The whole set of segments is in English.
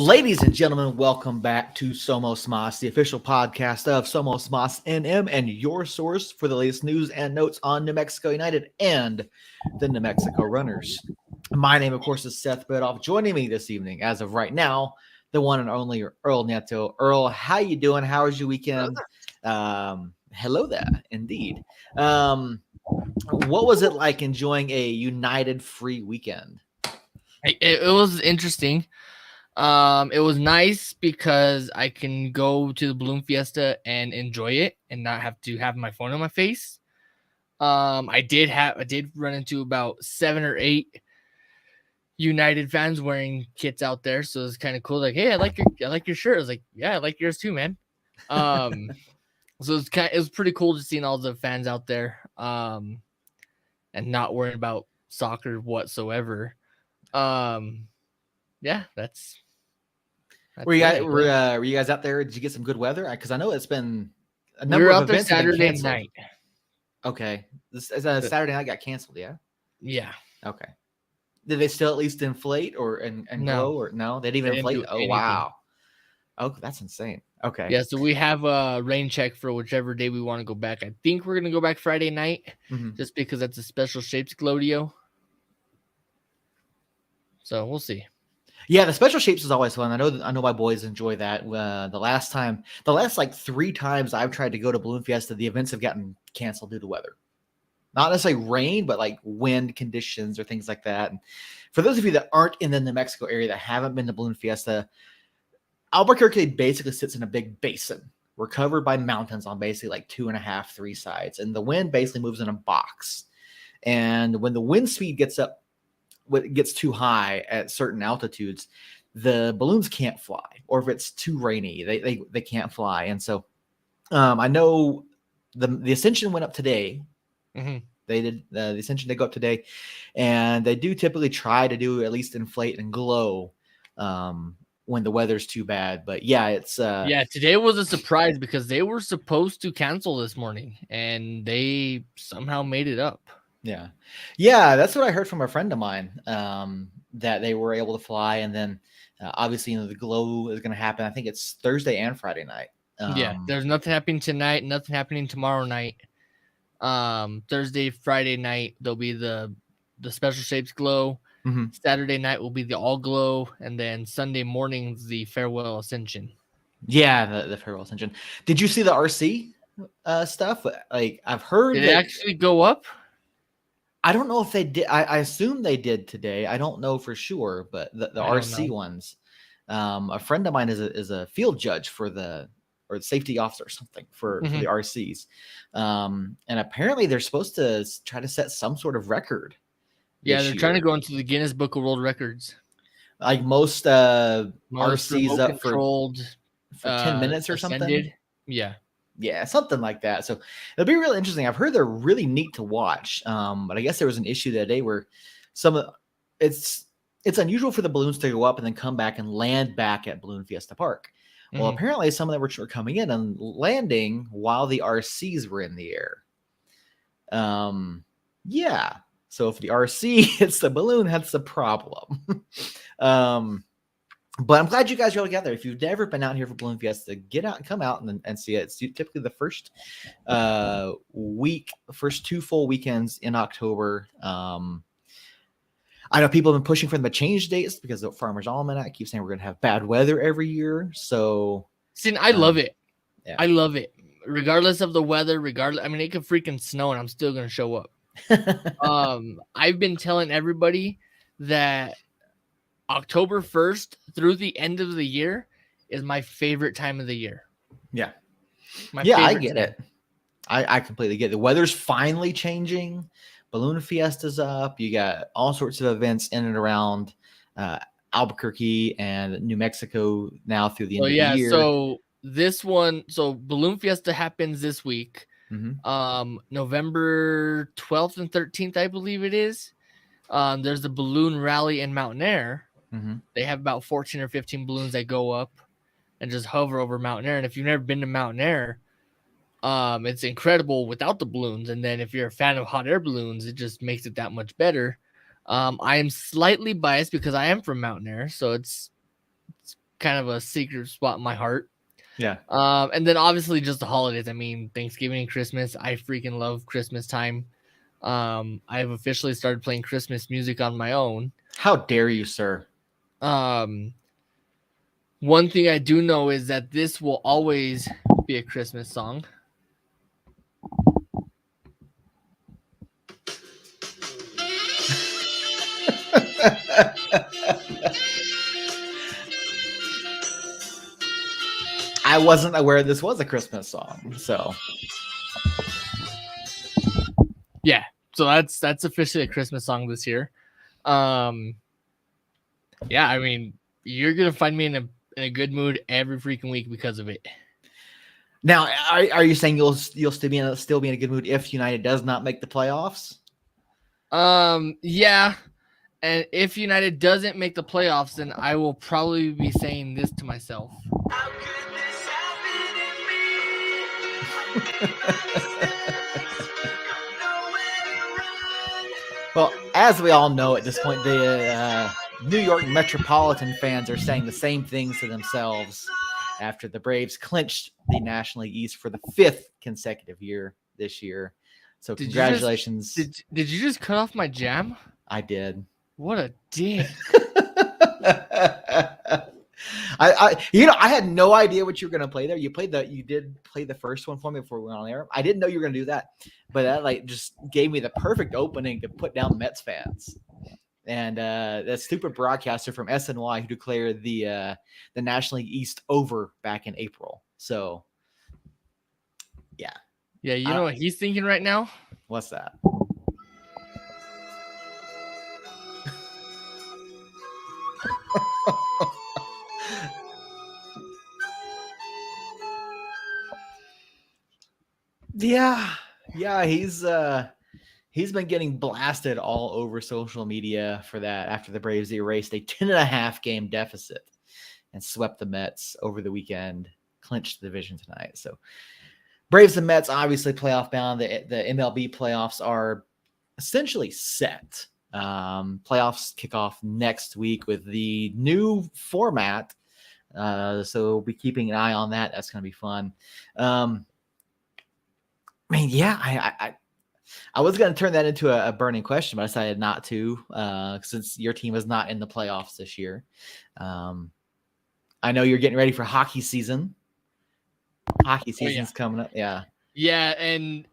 Ladies and gentlemen, welcome back to Somos Mas, the official podcast of Somos Mas NM and your source for the latest news and notes on New Mexico United and the New Mexico Runners. My name, of course, is Seth Bedoff. Joining me this evening, as of right now, the one and only Earl Neto. Earl, how you doing? How was your weekend? Hello there, indeed. What was it like enjoying a United-free weekend? It was interesting. It was nice because I can go to the Balloon Fiesta and enjoy it and not have to have my phone on my face. I did run into about 7 or 8 United fans wearing kits out there, so it's kind of cool. Like, hey, I like your shirt. I was like, yeah, I like yours too, man. So it was pretty cool just seeing all the fans out there, and not worrying about soccer whatsoever. Yeah, that's were you guys out there? Did you get some good weather? Because I know it's been a number of events Saturday night. Okay, this Saturday night got canceled. Yeah. Okay. Did they still at least inflate and no. Glow or no? They didn't inflate. Oh wow. Oh, that's insane. Okay. Yeah, so we have a rain check for whichever day we want to go back. I think we're gonna go back Friday night, just because that's a special shapes Glodio. So we'll see. Yeah, the special shapes is always fun. I know my boys enjoy that. The last like 3 times I've tried to go to Balloon Fiesta, the events have gotten canceled due to weather. Not necessarily rain, but like wind conditions or things like that. And for those of you that aren't in the New Mexico area that haven't been to Balloon Fiesta, Albuquerque basically sits in a big basin. We're covered by mountains on basically like 2.5, 3 sides, and the wind basically moves in a box. And when the wind speed gets too high at certain altitudes, the balloons can't fly, or if it's too rainy, they can't fly. And so I know the Ascension went up today. They did the Ascension did go up today, and they do typically try to do at least inflate and glow when the weather's too bad. But yeah, it's today was a surprise because they were supposed to cancel this morning and they somehow made it up. Yeah, that's what I heard from a friend of mine, that they were able to fly, and then obviously the glow is going to happen. I think it's Thursday and Friday night. There's nothing happening tonight, nothing happening tomorrow night. Thursday, Friday night there'll be the special shapes glow. Saturday night will be the all glow, and then Sunday morning's the farewell ascension. Yeah, the farewell ascension. Did you see the RC stuff? Like, I've heard did it actually go up? I don't know if they did. I assume they did today. I don't know for sure, but the RC ones. A friend of mine is a field judge for or the safety officer or something for the RCs. And apparently they're supposed to try to set some sort of record. Yeah, they're trying to go into the Guinness Book of World Records. Like most RCs up for 10 minutes or something. Yeah, something like that. So it'll be really interesting. I've heard they're really neat to watch. But I guess there was an issue that day where it's unusual for the balloons to go up and then come back and land back at Balloon Fiesta Park. Well, apparently some of them were coming in and landing while the RCs were in the air. Yeah. So if the RC hits the balloon, that's the problem. But I'm glad you guys are all together. If you've never been out here for Balloon Fiesta, get out and come out and see it. It's typically the first first 2 full weekends in October. I know people have been pushing for them to change dates because the Farmer's Almanac keeps saying we're going to have bad weather every year. So, see, I love it. Yeah. I love it. Regardless of the weather, I mean, it could freaking snow and I'm still going to show up. I've been telling everybody that October 1st through the end of the year is my favorite time of the year. Yeah. I get it. I completely get it. The weather's finally changing. Balloon Fiesta's up. You got all sorts of events in and around Albuquerque and New Mexico now through the end of the year. So Balloon Fiesta happens this week. November 12th and 13th, I believe it is. There's the balloon rally in Mountain Air. They have about 14 or 15 balloons that go up and just hover over Mountain Air. And if you've never been to Mountain Air, it's incredible without the balloons. And then if you're a fan of hot air balloons, it just makes it that much better. I am slightly biased because I am from Mountain Air, so it's kind of a secret spot in my heart. Yeah. And then obviously just the holidays. I mean, Thanksgiving and Christmas. I freaking love Christmas time. I've officially started playing Christmas music on my own. How dare you, sir? One thing I do know is that this will always be a Christmas song. I wasn't aware this was a Christmas song, so yeah. So that's officially a Christmas song this year. Yeah, I mean, you're gonna find me in a good mood every freaking week because of it. Now, are you saying you'll still be in a good mood if United does not make the playoffs? Yeah. And if United doesn't make the playoffs, then I will probably be saying this to myself. How could this happen to me? Well, as we all know at this point, the New York Metropolitan fans are saying the same things to themselves after the Braves clinched the National League East for the 5th consecutive year this year. So congratulations. Did you just cut off my jam? I did. What a dick. I had no idea what you were going to play there. You did play the first one for me before we went on air. I didn't know you were going to do that, but that just gave me the perfect opening to put down Mets fans. And that stupid broadcaster from SNY who declared the National League East over back in April. So, yeah. Yeah, you know what he's thinking right now? What's that? Yeah, he's been getting blasted all over social media for that after the Braves erased a 10.5 game deficit and swept the Mets over the weekend, clinched the division tonight. So Braves and Mets obviously playoff bound. The MLB playoffs are essentially set. Playoffs kick off next week with the new format. So we'll be keeping an eye on that. That's going to be fun. I mean, yeah, I was going to turn that into a burning question, but I decided not to since your team is not in the playoffs this year. I know you're getting ready for hockey season. Hockey season's coming up. Yeah. Yeah, and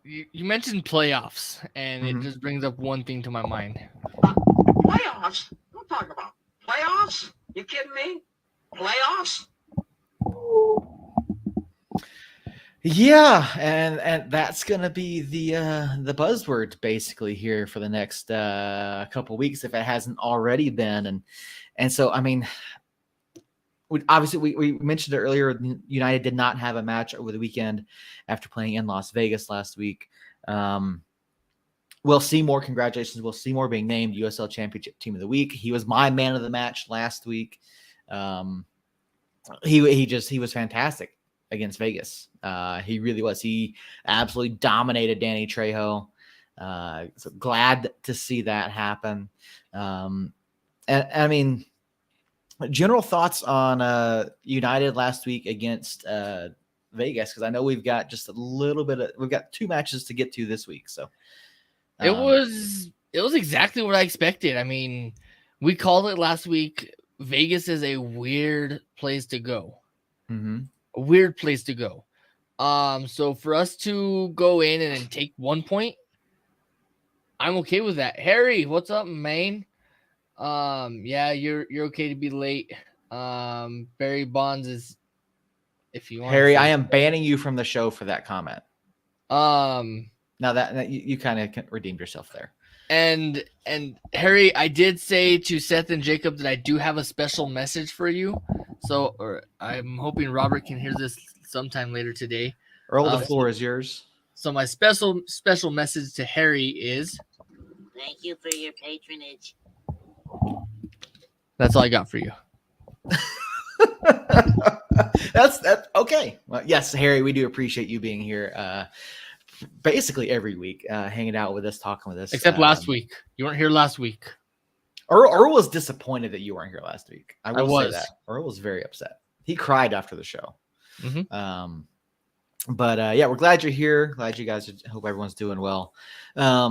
you mentioned playoffs, and it just brings up one thing to my mind. Playoffs? Don't talk about playoffs. You kidding me? Playoffs? Yeah, and that's gonna be the buzzword basically here for the next couple of weeks if it hasn't already been, and so I mean, we mentioned it earlier. United did not have a match over the weekend after playing in Las Vegas last week. We'll see more. Congratulations, we'll see more being named USL Championship Team of the Week. He was my man of the match last week. He was fantastic against Vegas. He really was. He absolutely dominated Danny Trejo. So glad to see that happen. And I mean, general thoughts on United last week against Vegas, because I know we've got just a little bit we've got 2 matches to get to this week. So it was exactly what I expected. I mean, we called it last week. Vegas is a weird place to go. Mm-hmm. A weird place to go. So for us to go in and then take 1 point, I'm okay with that. Harry, what's up, man? Yeah, you're okay to be late. Barry Bonds is, if you want. Harry, I am banning you from the show for that comment. Now that you kind of redeemed yourself there. And Harry, I did say to Seth and Jacob that I do have a special message for you. So, or I'm hoping Robert can hear this sometime later today. Earl, the floor is yours. So my special message to Harry is, thank you for your patronage. That's all I got for you. That's okay. Well, yes, Harry, we do appreciate you being here. Basically every week, hanging out with us, talking with us. Except last week. You weren't here last week. Earl was disappointed that you weren't here last week. I will say was. that. Earl was very upset. He cried after the show. Mhm. But yeah, we're glad you're here. Glad you guys. Hope everyone's doing well. I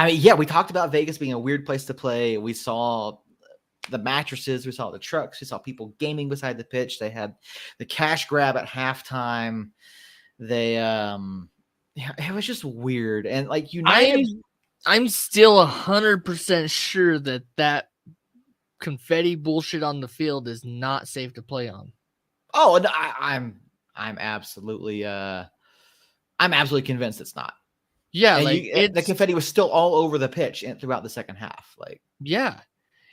mean, yeah, we talked about Vegas being a weird place to play. We saw the mattresses, we saw the trucks, we saw people gaming beside the pitch. They had the cash grab at halftime. They yeah, it was just weird. And like United, I'm still 100% sure that confetti bullshit on the field is not safe to play on. oh, and I'm absolutely convinced it's not. Yeah, And like the confetti was still all over the pitch and throughout the second half. Like, yeah,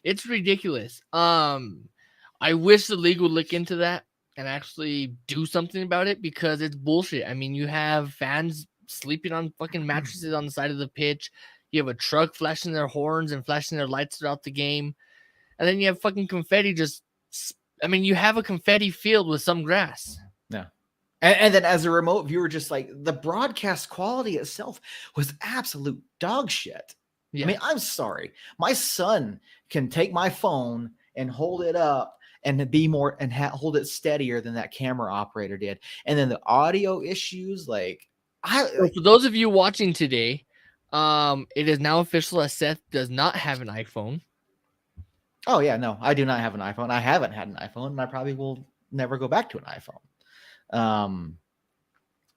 it's ridiculous. I wish the league would look into that and actually do something about it because it's bullshit. I mean, you have fans sleeping on fucking mattresses on the side of the pitch. You have a truck flashing their horns and flashing their lights throughout the game. And then you have fucking confetti I mean, you have a confetti field with some grass. yeah. And then as a remote viewer, just like the broadcast quality itself was absolute dog shit. Yeah. I mean, I'm sorry. My son can take my phone and hold it up and be more and hold it steadier than that camera operator did. And then the audio issues, like So for those of you watching today, it is now official that Seth does not have an iPhone. oh yeah, no, I do not have an iPhone. I haven't had an iPhone, and I probably will never go back to an iPhone.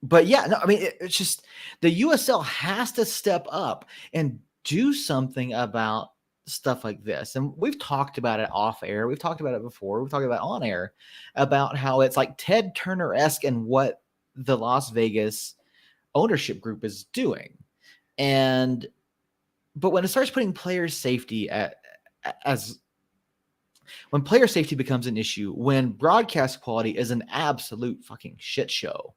But yeah, no, I mean, it's just the USL has to step up and do something about stuff like this. And we've talked about it off air. We've talked about it before. We've talked about it on air about how it's like Ted Turner-esque and what the Las Vegas ownership group is doing. But when it starts putting player safety when player safety becomes an issue, when broadcast quality is an absolute fucking shit show,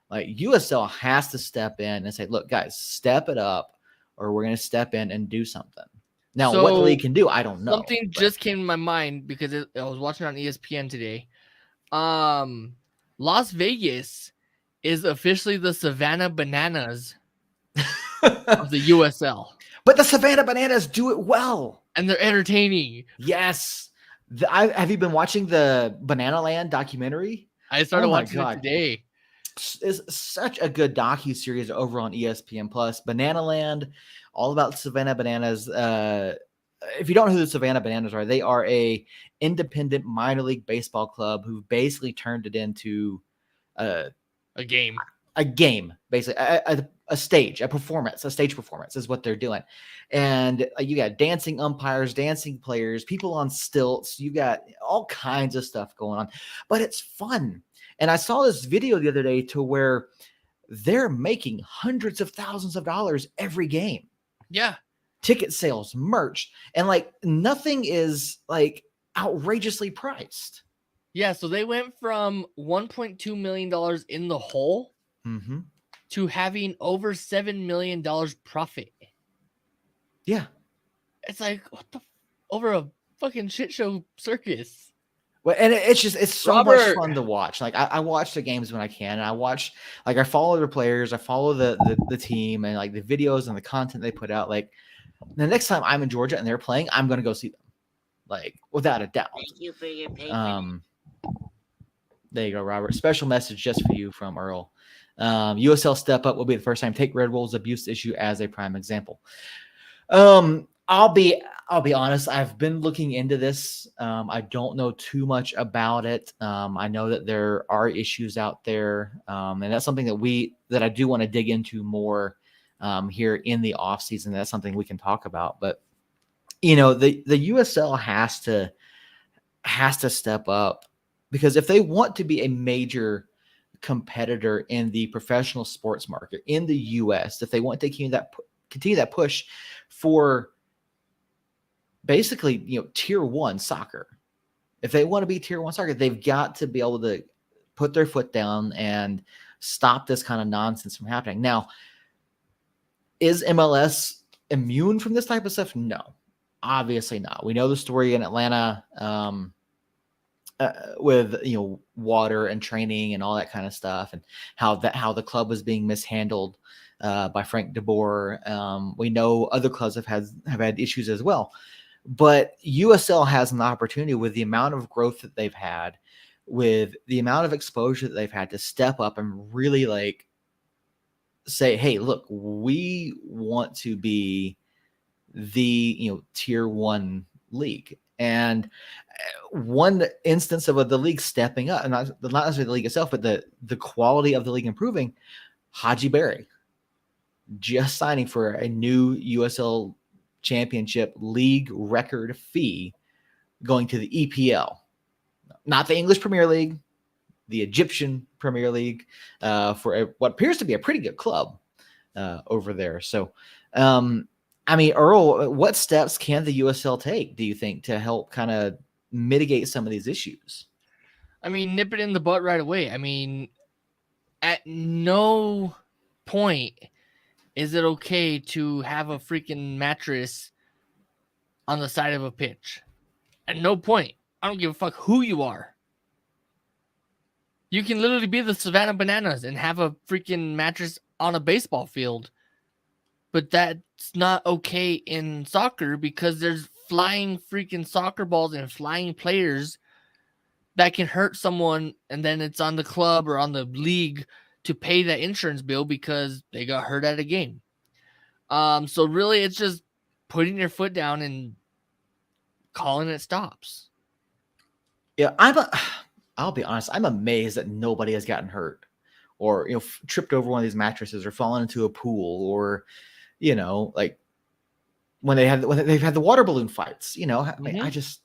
like USL has to step in and say, look, guys, step it up or we're going to step in and do something. Now, what the league can do, I don't know. Something just came to my mind because I was watching on ESPN today. Las Vegas is officially the Savannah Bananas of the USL. But the Savannah Bananas do it well. And they're entertaining. Yes. Have you been watching the Banana Land documentary? I started watching it today. Is such a good docu-series over on ESPN Plus. Banana Land, all about Savannah Bananas. If you don't know who the Savannah Bananas are, they are a independent minor league baseball club who basically turned it into a game. A game, basically a stage performance is what they're doing. And you got dancing umpires, dancing players, people on stilts. You got all kinds of stuff going on, but it's fun. And I saw this video the other day to where they're making hundreds of thousands of dollars every game. Yeah. Ticket sales, merch, and like nothing is like outrageously priced. Yeah. So they went from $1.2 million in the hole to having over $7 million profit. Yeah. It's like, what the over a fucking shit show circus. Well, and it's so much fun to watch. Like I watch the games when I can, and I follow their players, I follow the team, and like the videos and the content they put out. Like the next time I'm in Georgia and they're playing, I'm gonna go see them, like without a doubt. Thank you for your patience. There you go, Robert. Special message just for you from Earl. USL step up will be the first time. Take Red Bull's abuse issue as a prime example. I'll be honest. I've been looking into this. I don't know too much about it. I know that there are issues out there, and that's something that I do want to dig into more here in the off season. That's something we can talk about. But the USL has to step up, because if they want to be a major competitor in the professional sports market in the US, if they want to continue that push for basically, tier one soccer. If they want to be tier one soccer, they've got to be able to put their foot down and stop this kind of nonsense from happening. Now, is MLS immune from this type of stuff? No, obviously not. We know the story in Atlanta. with water and training and all that kind of stuff, and how the club was being mishandled by Frank DeBoer. We know other clubs have had issues as well, but USL has an opportunity with the amount of growth that they've had, with the amount of exposure that they've had, to step up and really like say, hey, look, we want to be the tier 1 league. And one instance of the league stepping up, and not necessarily the league itself, but the quality of the league improving, Haji Berry just signing for a new USL Championship league record fee, going to the EPL, not the English Premier League, the Egyptian Premier League, for what appears to be a pretty good club over there. So, I mean, Earl, what steps can the USL take, do you think, to help kind of mitigate some of these issues? I mean, nip it in the butt right away. I mean, at no point is it okay to have a freaking mattress on the side of a pitch. At no point. I don't give a fuck who you are. You can literally be the Savannah Bananas and have a freaking mattress on a baseball field. But that's not okay in soccer, because there's flying freaking soccer balls and flying players that can hurt someone, and then it's on the club or on the league to pay that insurance bill because they got hurt at a game. So really it's just putting your foot down and calling it stops. Yeah, I'll be honest, I'm amazed that nobody has gotten hurt, or tripped over one of these mattresses, or fallen into a pool, or like when they've had the water balloon fights. I mean, I just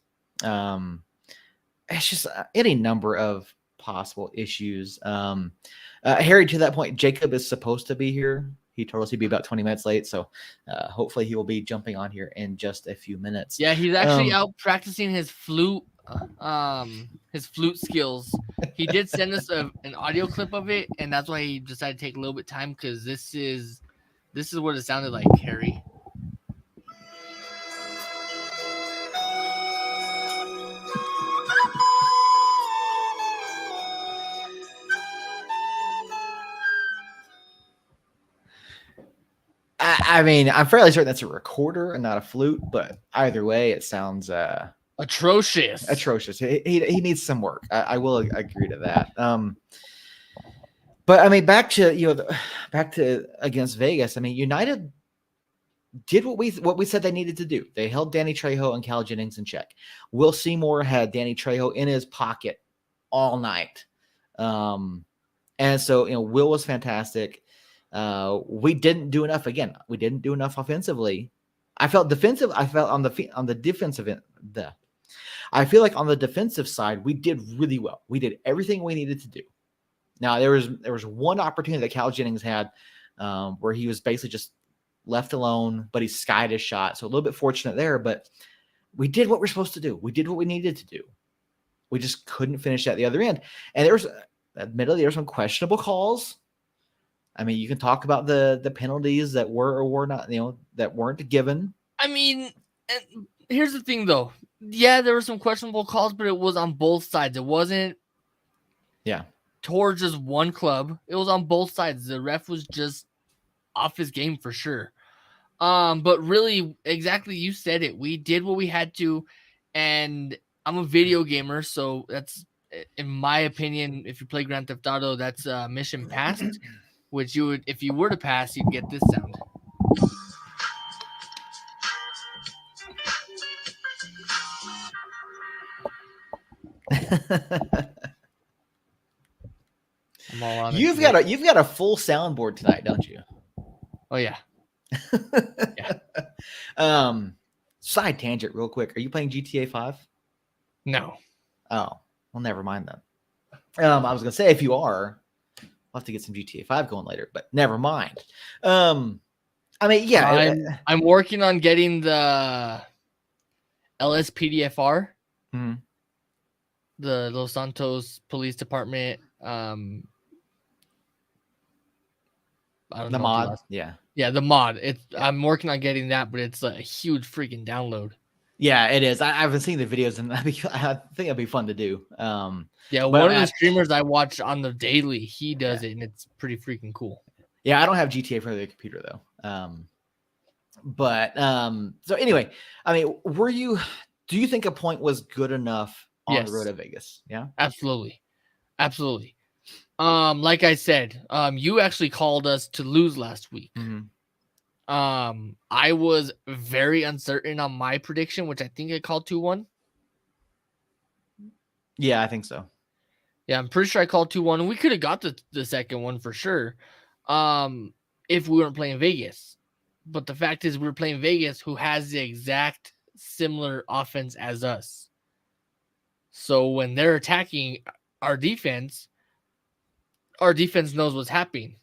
it's just any number of possible issues. Harry, to that point, Jacob is supposed to be here. He told us he'd be about 20 minutes late, so hopefully he will be jumping on here in just a few minutes. Yeah, he's actually out practicing his flute skills. He did send us an audio clip of it, and that's why he decided to take a little bit of time, because this is what it sounded like, Harry. I mean, I'm fairly certain that's a recorder and not a flute, but either way, it sounds atrocious. He needs some work. I will agree to that. But I mean, back to against Vegas. I mean, United did what we said they needed to do. They held Danny Trejo and Cal Jennings in check. Will Seymour had Danny Trejo in his pocket all night, and so Will was fantastic. We didn't do enough. Again, we didn't do enough offensively. I felt defensive. I felt on the defensive end. I feel like on the defensive side, we did really well. We did everything we needed to do. Now there was one opportunity that Cal Jennings had, where he was basically just left alone, but he skied his shot. So a little bit fortunate there, but we did what we're supposed to do. We did what we needed to do. We just couldn't finish at the other end. And admittedly, there were some questionable calls. I mean, you can talk about the penalties that were or were not, that weren't given. I mean, and here's the thing, though. Yeah, there were some questionable calls, but it was on both sides. It wasn't towards just one club. It was on both sides. The ref was just off his game for sure. But really, exactly, you said it. We did what we had to, and I'm a video gamer, so that's, in my opinion, if you play Grand Theft Auto, that's mission passed. Which you would, if you were to pass, you'd get this sound. I'm all on you've got a full soundboard tonight, don't you? Oh yeah. Yeah. Side tangent, real quick. Are you playing GTA 5? No. Oh, well, never mind then. I was gonna say, if you are, I'll have to get some GTA 5 going later, but never mind. I mean, yeah. I'm working on getting the LSPDFR, the Los Santos Police Department. I don't know the mod. Yeah, the mod. I'm working on getting that, but it's a huge freaking download. Yeah, it is. I haven't seen the videos, and I think it'd be fun to do. Yeah, but one of the streamers I watch on the daily, he does it, and it's pretty freaking cool. Yeah, I don't have GTA for the computer though. So anyway, I mean, do you think a point was good enough on the road Yes. to Vegas? Yeah. Absolutely. Like I said, you actually called us to lose last week. Mhm. I was very uncertain on my prediction, which I think I called 2-1. Yeah, I think so. Yeah, I'm pretty sure I called 2-1. We could have got the second one for sure. If we weren't playing Vegas. But the fact is we're playing Vegas, who has the exact similar offense as us. So when they're attacking our defense knows what's happening.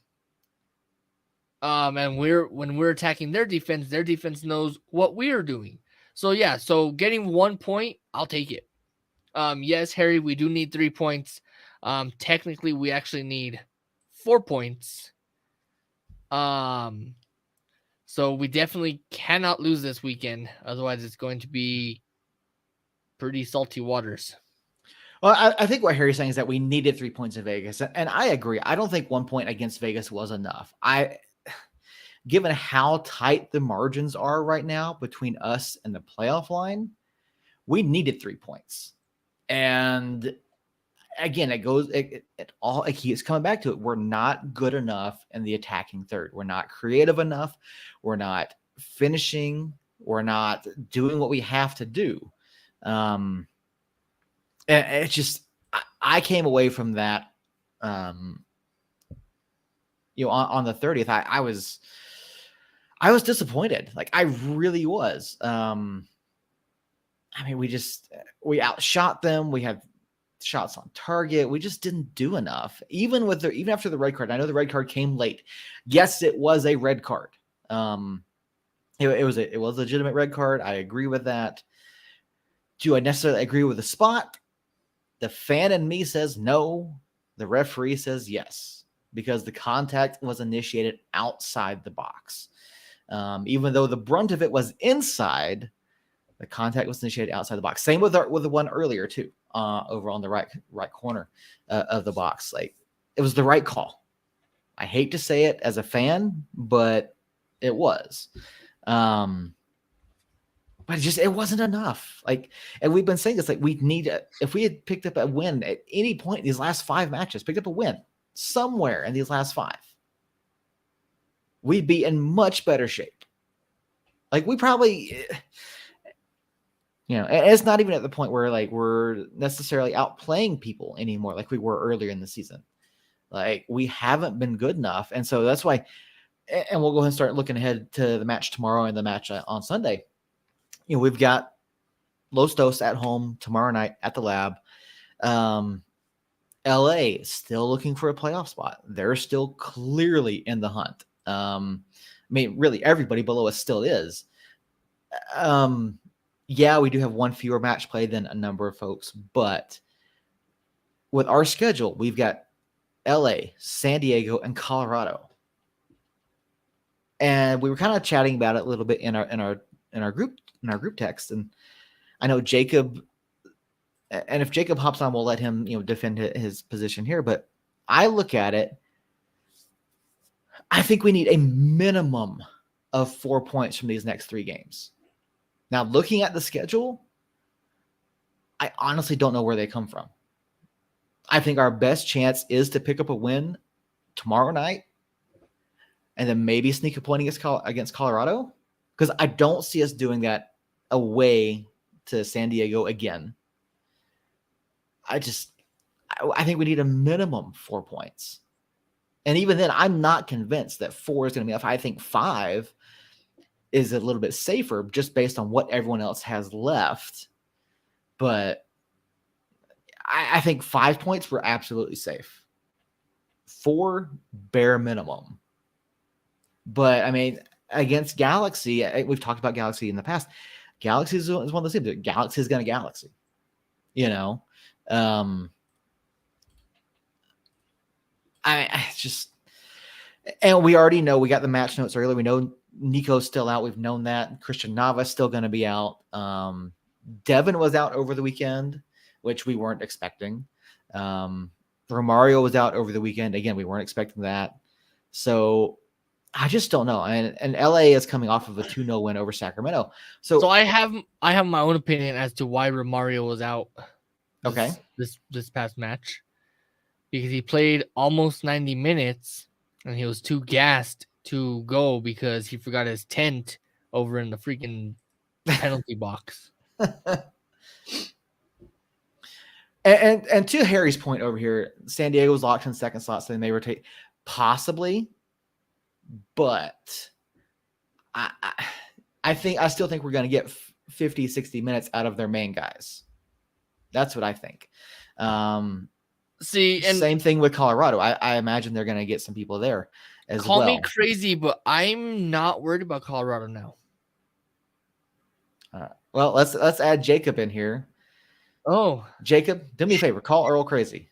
And when we're attacking their defense knows what we are doing. So yeah, so getting 1 point, I'll take it. Yes, Harry, we do need 3 points. Technically, we actually need 4 points. So we definitely cannot lose this weekend. Otherwise, it's going to be pretty salty waters. Well, I think what Harry's saying is that we needed 3 points in Vegas, and I agree. I don't think 1 point against Vegas was enough. Given how tight the margins are right now between us and the playoff line, we needed 3 points. And again, it keeps coming back to it. We're not good enough in the attacking third. We're not creative enough. We're not finishing. We're not doing what we have to do. And it's just, I came away from that, on the 30th. I was disappointed. Like, I really was. I mean, we outshot them. We had shots on target. We just didn't do enough. Even after the red card. I know the red card came late. Yes, it was a red card. It was a legitimate red card. I agree with that. Do I necessarily agree with the spot? The fan in me says no. The referee says yes, because the contact was initiated outside the box. Even though the brunt of it was inside, the contact was initiated outside the box. Same with the one earlier too, over on the right corner of the box. Like, it was the right call. I hate to say it as a fan, but it was. But it wasn't enough. Like, and we've been saying this, like, if we had picked up a win at any point in these last 5 matches, picked up a win somewhere in these last 5, we'd be in much better shape. Like, we probably, and it's not even at the point where, like, we're necessarily outplaying people anymore like we were earlier in the season. Like, we haven't been good enough. And so that's why, and we'll go ahead and start looking ahead to the match tomorrow and the match on Sunday. We've got Los Dos at home tomorrow night at the Lab. LA still looking for a playoff spot. They're still clearly in the hunt. I mean, really, everybody below us still is. Yeah, we do have one fewer match play than a number of folks, but with our schedule, we've got LA, San Diego, and Colorado. And we were kind of chatting about it a little bit in our group text, and I know Jacob, and if Jacob hops on, we'll let him defend his position here. But I look at it, I think we need a minimum of 4 points from these next 3 games. Now, looking at the schedule, I honestly don't know where they come from. I think our best chance is to pick up a win tomorrow night and then maybe sneak a point against Colorado, because I don't see us doing that away to San Diego again. I think we need a minimum 4 points. And even then, I'm not convinced that 4 is going to be enough. I think 5 is a little bit safer just based on what everyone else has left. But I think 5 points were absolutely safe. 4, bare minimum. But, I mean, against Galaxy, we've talked about Galaxy in the past. Galaxy is one of those teams. Galaxy is going to Galaxy. I just, and we already know, we got the match notes earlier. We know Nico's still out. We've known that. Christian Nava's still going to be out. Devin was out over the weekend, which we weren't expecting. Romario was out over the weekend. Again, we weren't expecting that. So I just don't know. And LA is coming off of a 2-0 win over Sacramento. So I have my own opinion as to why Romario was out. Okay. This past match, because he played almost 90 minutes and he was too gassed to go because he forgot his tent over in the freaking penalty box. And to Harry's point over here, San Diego's locked in second slot, so they may rotate possibly, but I still think we're going to get 50, 60 minutes out of their main guys. That's what I think. See, and same thing with Colorado. I imagine they're going to get some people there as well. Call me crazy, but I'm not worried about Colorado now. Well, let's add Jacob in here. Oh, Jacob, do me a favor. Call Earl crazy.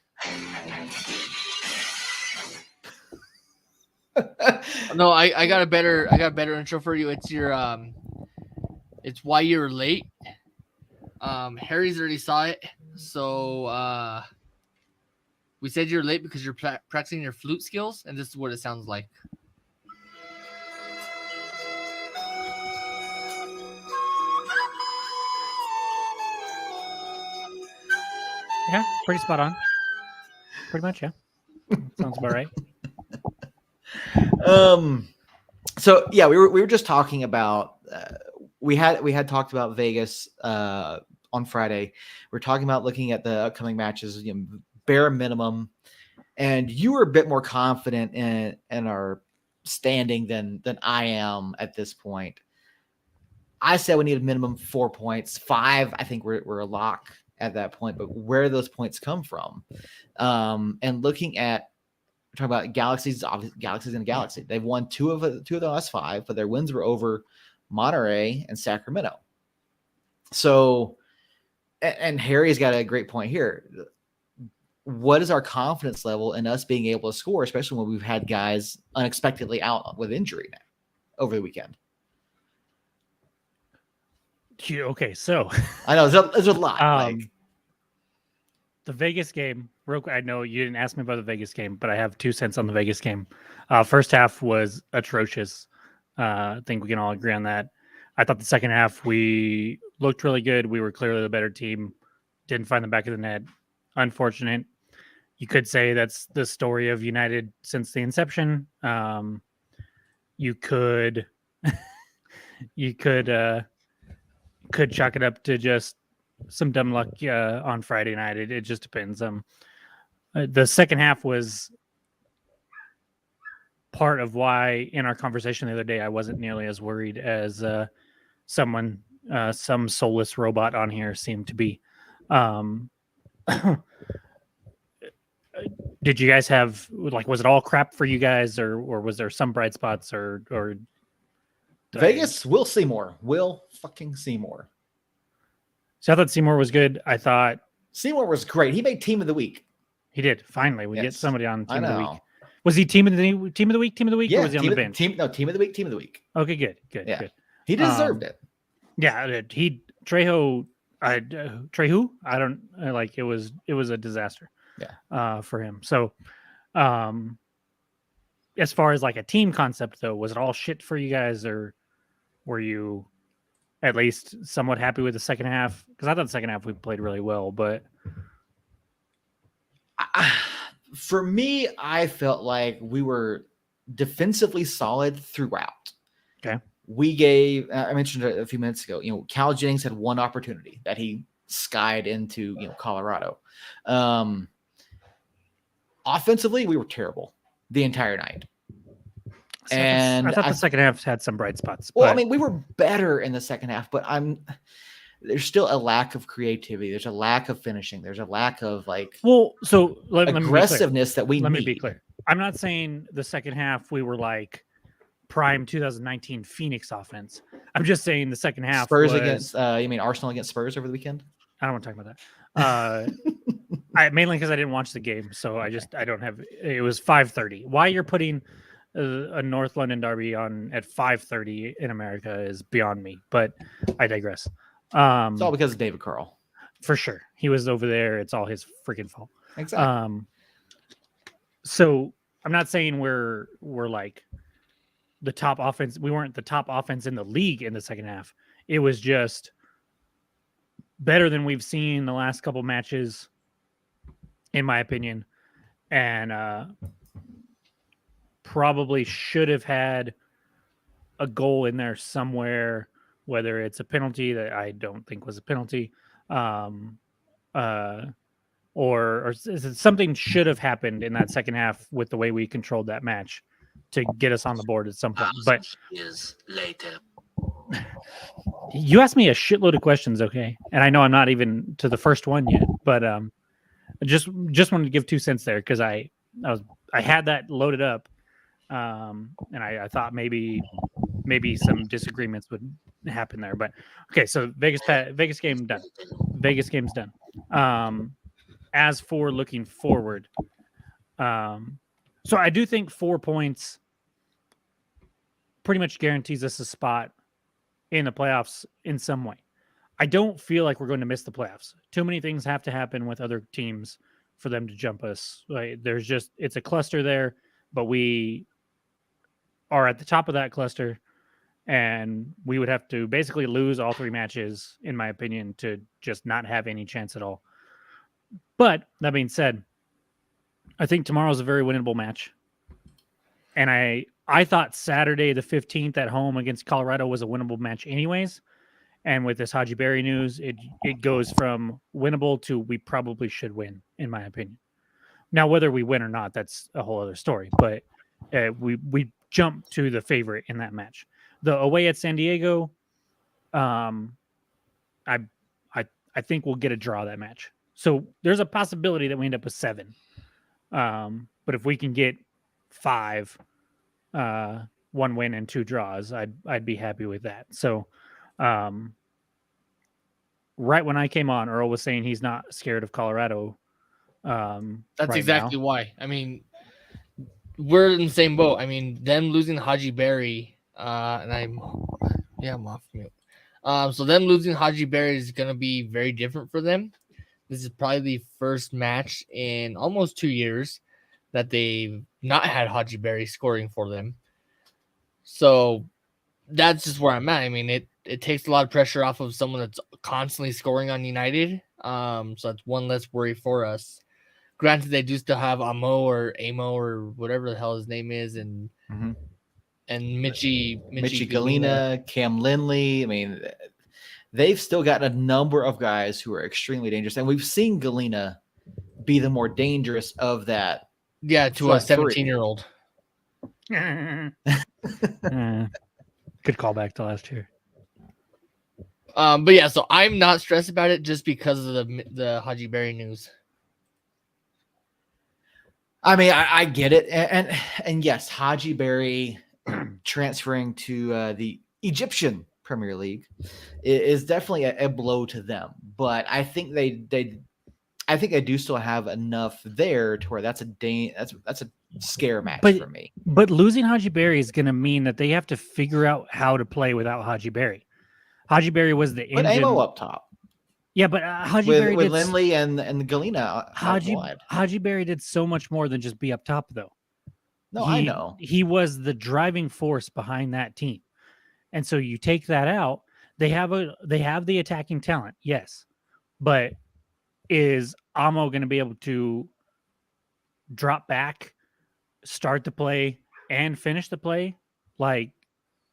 No, I got a better intro for you. It's your it's why you're late. Harry's already saw it, so we said you're late because you're practicing your flute skills, and this is what it sounds like. Yeah, pretty spot on. Pretty much, yeah. Sounds about right. So yeah, we were just talking about we had talked about Vegas on Friday. We're talking about looking at the upcoming matches, bare minimum, and you were a bit more confident in our standing than I am at this point. I said we need a minimum 4 points. 5, I think we're a lock at that point, but where those points come from, and looking at talking about Galaxy's in a Galaxy. They've won two of the last 5, but their wins were over Monterey and Sacramento. So, and Harry's got a great point here. What is our confidence level in us being able to score, especially when we've had guys unexpectedly out with injury now over the weekend? Okay, so I know there's a lot. The Vegas game, real quick. I know you didn't ask me about the Vegas game, but I have 2 cents on the Vegas game. First half was atrocious. I think we can all agree on that. I thought the second half we looked really good. We were clearly the better team. Didn't find the back of the net. Unfortunate. You could say that's the story of United since the inception. You could chalk it up to just some dumb luck on Friday night. It just depends. The second half was part of why in our conversation the other day I wasn't nearly as worried as some soulless robot on here seemed to be. Did you guys have, was it all crap for you guys, or was there some bright spots, or Vegas? Will Seymour. Will fucking Seymour. So I thought Seymour was good. I thought Seymour was great. He made team of the week. He did. Finally, we get somebody on team of the week. I Was he team of the week? Yeah, or was he on the bench? Team of the week. Team of the week. Okay, good. Yeah. He deserved it. Yeah, Trejo. I don't like. It was a disaster. Yeah. For him. So, as far as like a team concept, though, was it all shit for you guys, or were you at least somewhat happy with the second half? Because I thought the second half we played really well, but for me, I felt like we were defensively solid throughout. Okay. We gave, I mentioned it a few minutes ago, Cal Jennings had one opportunity that he skied into, Colorado. Offensively, we were terrible the entire night. I thought the second half had some bright spots. Well, we were better in the second half, but there's still a lack of creativity. There's a lack of finishing. There's a lack of aggressiveness that we need. Let me be clear. I'm not saying the second half we were like prime 2019 Phoenix offense. I'm just saying the second half. Spurs against, you mean Arsenal against Spurs over the weekend? I don't want to talk about that. Mainly because I didn't watch the game, so I don't have. It was 5:30. Why you're putting a North London derby on at 5:30 in America is beyond me. But I digress. It's all because of David Carl. For sure, he was over there. It's all his freaking fault. Exactly. So I'm not saying we're like the top offense. We weren't the top offense in the league in the second half. It was just better than we've seen the last couple matches, in my opinion, and probably should have had a goal in there somewhere, whether it's a penalty that I don't think was a penalty, or something should have happened in that second half with the way we controlled that match to get us on the board at some point. But years later. you asked me a shitload of questions, okay? And I know I'm not even to the first one yet, but just wanted to give 2 cents there because I had that loaded up, and I thought maybe some disagreements would happen there. But okay, so Vegas game done. Vegas game's done. As for looking forward, so I do think 4 points pretty much guarantees us a spot in the playoffs in some way. I don't feel like we're going to miss the playoffs. Too many things have to happen with other teams for them to jump us. Like, it's a cluster there, but we are at the top of that cluster, and we would have to basically lose all 3 matches, in my opinion, to just not have any chance at all. But that being said, I think tomorrow's a very winnable match. And I thought Saturday the 15th at home against Colorado was a winnable match anyways. And with this Haji Berry news, it goes from winnable to we probably should win, in my opinion. Now, whether we win or not, that's a whole other story. But we jumped to the favorite in that match. The away at San Diego, I think we'll get a draw that match. So there's a possibility that we end up with 7. But if we can get 5, 1 win and 2 draws, I'd be happy with that. So right when I came on, Earl was saying he's not scared of Colorado. That's right exactly now. why. I mean, we're in the same boat. I mean, them losing Haji Berry, and I'm off mute. So them losing Haji Berry is gonna be very different for them. This is probably the first match in almost 2 years that they've not had Haji Berry scoring for them. So that's just where I'm at. I mean, it takes a lot of pressure off of someone that's constantly scoring on United. So that's one less worry for us. Granted, they do still have Amo or whatever the hell his name is, and Mitchie Galena, Cam Lindley. I mean, they've still got a number of guys who are extremely dangerous, and we've seen Galena be the more dangerous of that. Yeah, to a 17-year-old. Good callback to last year. But yeah, so I'm not stressed about it just because of the Haji Berry news. I mean, I get it, and yes, Haji Berry transferring to the Egyptian Premier League is definitely a blow to them. But I think they do still have enough there to where that's a scare match for me. But losing Haji Berry is going to mean that they have to figure out how to play without Haji Berry. Haji Berry was the engine. But Amo up top. Yeah, but Haji Berry with Lindley and Galena. Haji Berry did so much more than just be up top, though. No, I know he was the driving force behind that team, and so you take that out. They have the attacking talent, yes, but is Amo going to be able to drop back, start the play, and finish the play like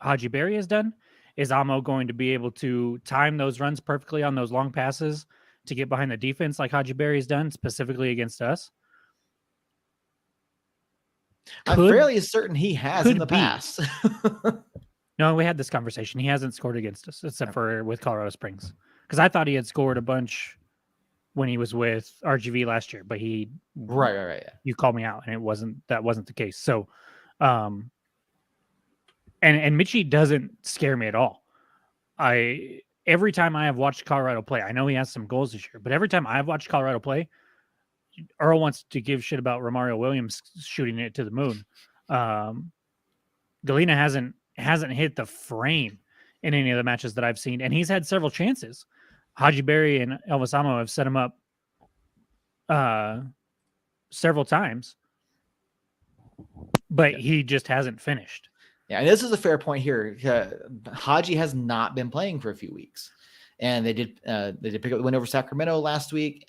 Haji Berry has done? Is Amo going to be able to time those runs perfectly on those long passes to get behind the defense like Haji Berry has done, specifically against us? I'm fairly certain he has in the past. No, we had this conversation. He hasn't scored against us except for with Colorado Springs, because I thought he had scored a bunch when he was with RGV last year, but he right. Yeah. You called me out, and that wasn't the case. So, and Mitchie doesn't scare me at all. Every time I have watched Colorado play, I know he has some goals this year, but every time I've watched Colorado play, Earl wants to give shit about Romario Williams shooting it to the moon. Galena hasn't hit the frame in any of the matches that I've seen, and he's had several chances. Haji Berry and Elvis Amo have set him up several times, but he just hasn't finished. Yeah, and this is a fair point here. Haji has not been playing for a few weeks, and they did pick up the win over Sacramento last week.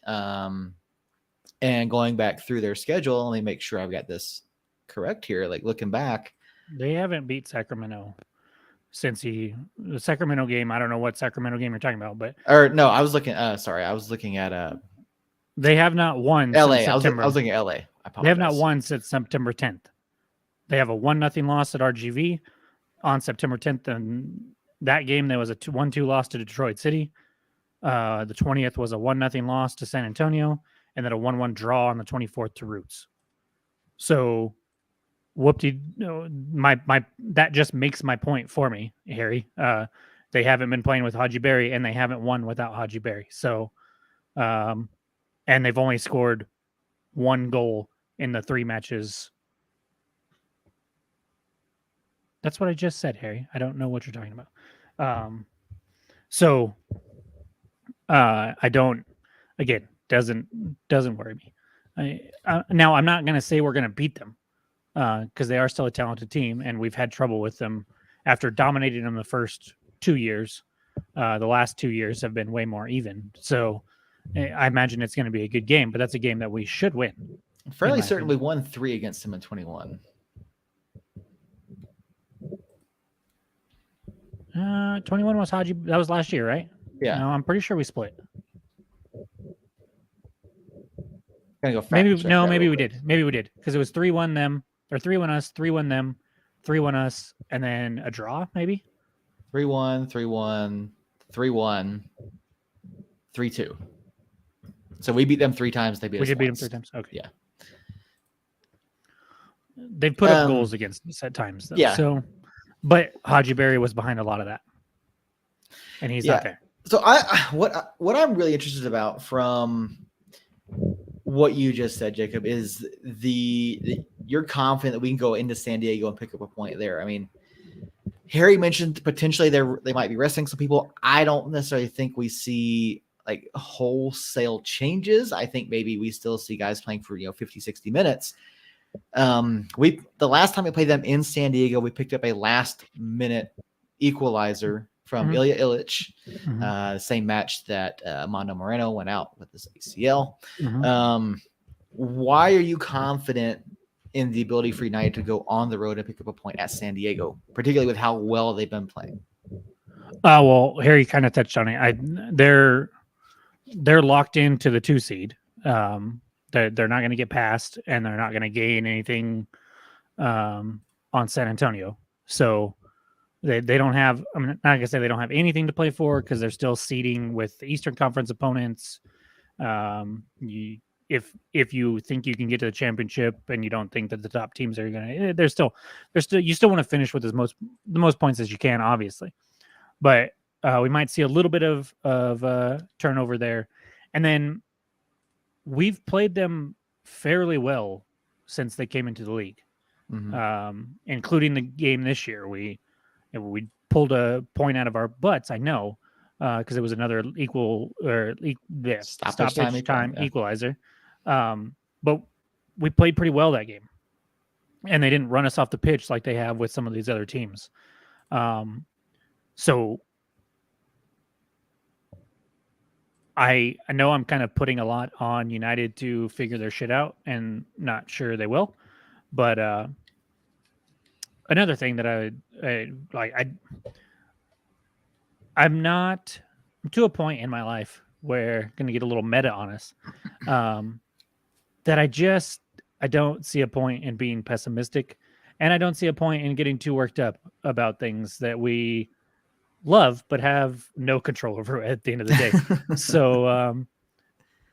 And going back through their schedule, let me make sure I've got this correct here. Like looking back, they haven't beat Sacramento since the Sacramento game. I don't know what Sacramento game you're talking about, but no, I was looking. Sorry, I was looking at they have not won. LA. Since September. I was looking at LA. They have not won since September 10th. They have a 1-0 loss at RGV on September 10th, and that game there was a 1-2 loss to Detroit City. The 20th was a 1-0 loss to San Antonio, and then a 1-1 draw on the 24th to Roots. So, that just makes my point for me, Harry. They haven't been playing with Haji Berry, and they haven't won without Haji Berry. So, and they've only scored 1 goal in the 3 matches. That's what I just said, Harry. I don't know what you're talking about. I don't. Again, doesn't worry me. Now I'm not going to say we're going to beat them because they are still a talented team, and we've had trouble with them after dominating them the first 2 years. The last 2 years have been way more even. So I imagine it's going to be a good game, but that's a game that we should win. I'm fairly certain we won 3 against them in 21. 21 was Haji. That was last year, right? Yeah. No, I'm pretty sure we split. Gonna go maybe we did. Maybe we did because it was 3-1 them or 3-1 us, 3-1 them, 3-1 us, and then a draw maybe. 3-1, 3-1, 3-1, 3-2. So we beat them 3 times. They beat us. We did beat them once. 3 times. Okay. Yeah. They've put up goals against us at times, though. Yeah. So, but Haji Berry was behind a lot of that, and he's not there. So what I'm really interested about from what you just said, Jacob, is you're confident that we can go into San Diego and pick up a point there. I mean, Harry mentioned potentially they might be resting some people. I don't necessarily think we see like wholesale changes. I think maybe we still see guys playing for 50, 60 minutes. The last time we played them in San Diego, we picked up a last minute equalizer from Ilya Illich, the same match that Mondo Moreno went out with his ACL. Why are you confident in the ability for United to go on the road and pick up a point at San Diego, particularly with how well they've been playing? Well, Harry kind of touched on it. They're locked into the 2 seed. They're not going to get past, and they're not going to gain anything on San Antonio. So they don't have. I'm not going to say they don't have anything to play for because they're still seeding with the Eastern Conference opponents. If you think you can get to the championship and you don't think that the top teams are going to, you still want to finish with the most points as you can, obviously. But we might see a little bit of turnover there, and then we've played them fairly well since they came into the league, including the game this year. We pulled a point out of our butts, I know, because it was another stoppage time equalizer. But we played pretty well that game, and they didn't run us off the pitch like they have with some of these other teams. So I know I'm kind of putting a lot on United to figure their shit out, and not sure they will. But another thing that I'm to a point in my life where going to get a little meta on us, that I don't see a point in being pessimistic, and I don't see a point in getting too worked up about things that we love but have no control over at the end of the day. So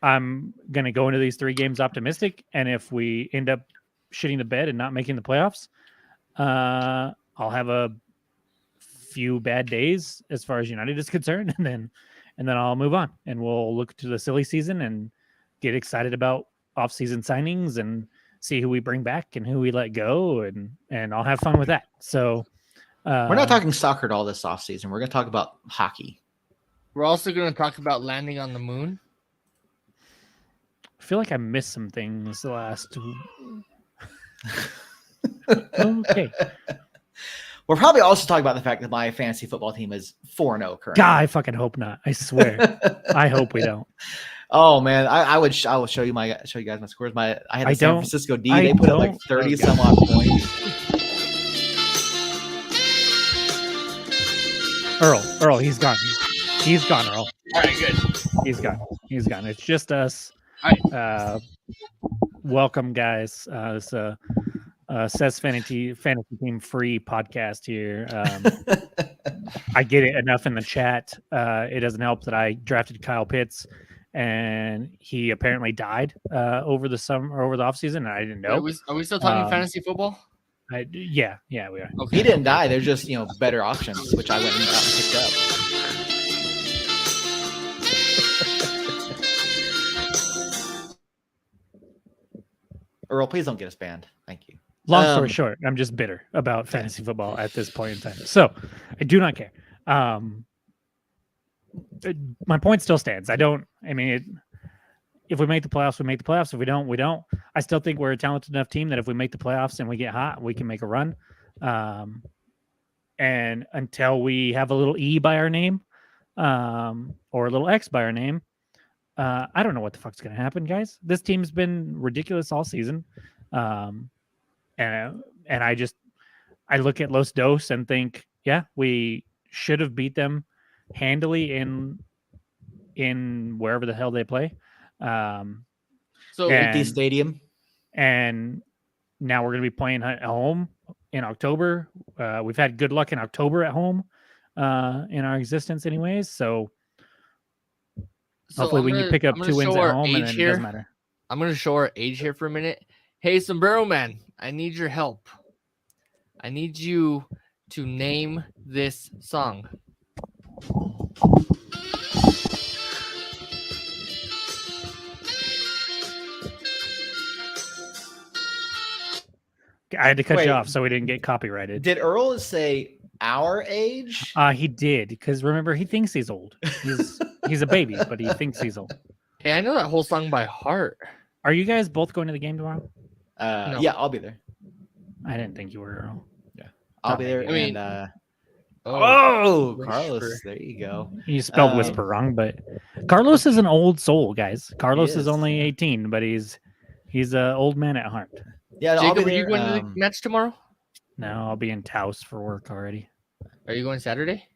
I'm going to go into these 3 games optimistic, and if we end up shitting the bed and not making the playoffs, I'll have a few bad days as far as United is concerned, and then I'll move on, and we'll look to the silly season and get excited about off-season signings and see who we bring back and who we let go, and I'll have fun with that. So We're not talking soccer at all this offseason. We're going to talk about hockey. We're also going to talk about landing on the moon. I feel like I missed some things the last. Okay. We'll probably also talk about the fact that my fantasy football team is 4-0 currently. God, I fucking hope not. I swear. I hope we don't. Oh man, I will show you guys my scores. I had the San Francisco D. They put up like 30 some odd points. Earl, he's gone. He's gone, Earl. All right, good. He's gone. It's just us. All right. Welcome, guys. This Says Fantasy Team free podcast here. I get it enough in the chat. It doesn't help that I drafted Kyle Pitts, and he apparently died over the summer or over the offseason, and I didn't know. Are we still talking fantasy football? Yeah, we are. Okay. He didn't die. They're just better options, which I went and got and picked up. Earl, please don't get us banned. Thank you. Long story short, I'm just bitter about fantasy football at this point in time. So I do not care. My point still stands. If we make the playoffs, we make the playoffs. If we don't, we don't. I still think we're a talented enough team that if we make the playoffs and we get hot, we can make a run. And until we have a little E by our name, or a little X by our name, I don't know what the fuck's going to happen, guys. This team's been ridiculous all season. And I look at Los Dos and think, yeah, we should have beat them handily in wherever the hell they play. So empty stadium. And now we're going to be playing at home in October. We've had good luck in October at home in our existence anyways. So hopefully we can pick up 2 wins at home and then it doesn't matter. I'm going to show our age here for a minute. Hey, Sombrero Man, I need your help. I need you to name this song. I had to cut you off so we didn't get copyrighted. Did Earl say our age? He did, because remember, he thinks he's old. He's a baby, but he thinks he's old. Hey, I know that whole song by heart. Are you guys both going to the game tomorrow? No. Yeah, I'll be there. I didn't think you were, Earl. Yeah, I'll be there. I mean, Carlos, there you go. You spelled whisper wrong, but Carlos is an old soul, guys. Carlos is only 18, but he's an old man at heart. Yeah, Jacob, I'll be there. Are you going to the match tomorrow? No, I'll be in Taos for work already. Are you going Saturday?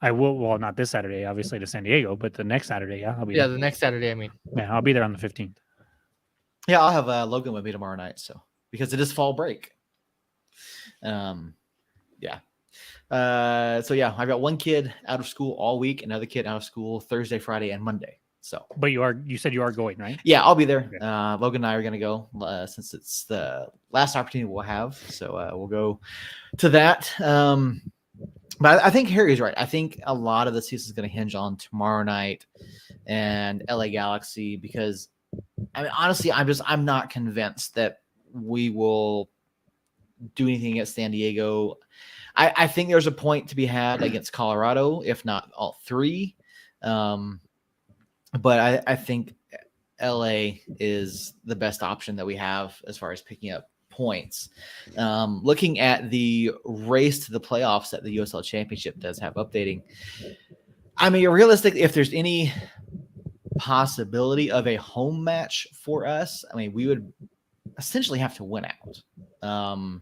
I will. Well, not this Saturday, obviously, to San Diego, but the next Saturday, yeah, I'll be. Yeah, there. the next Saturday. I mean, yeah, I'll be there on the 15th. Yeah, I'll have Logan with me tomorrow night, so because it is fall break. Yeah. So yeah, I've got one kid out of school all week, another kid out of school Thursday, Friday, and Monday. So, but you said you are going, right? Yeah, I'll be there. Okay. Logan and I are going to go since it's the last opportunity we'll have. So we'll go to that. But I think Harry's right. I think a lot of the season is going to hinge on tomorrow night and LA Galaxy, because I mean, honestly, I'm not convinced that we will do anything against San Diego. I think there's a point to be had against Colorado, if not all three. But I think LA is the best option that we have as far as picking up points. Looking at the race to the playoffs that the USL Championship does have updating, I mean, realistic, if there's any possibility of a home match for us, I mean, we would essentially have to win out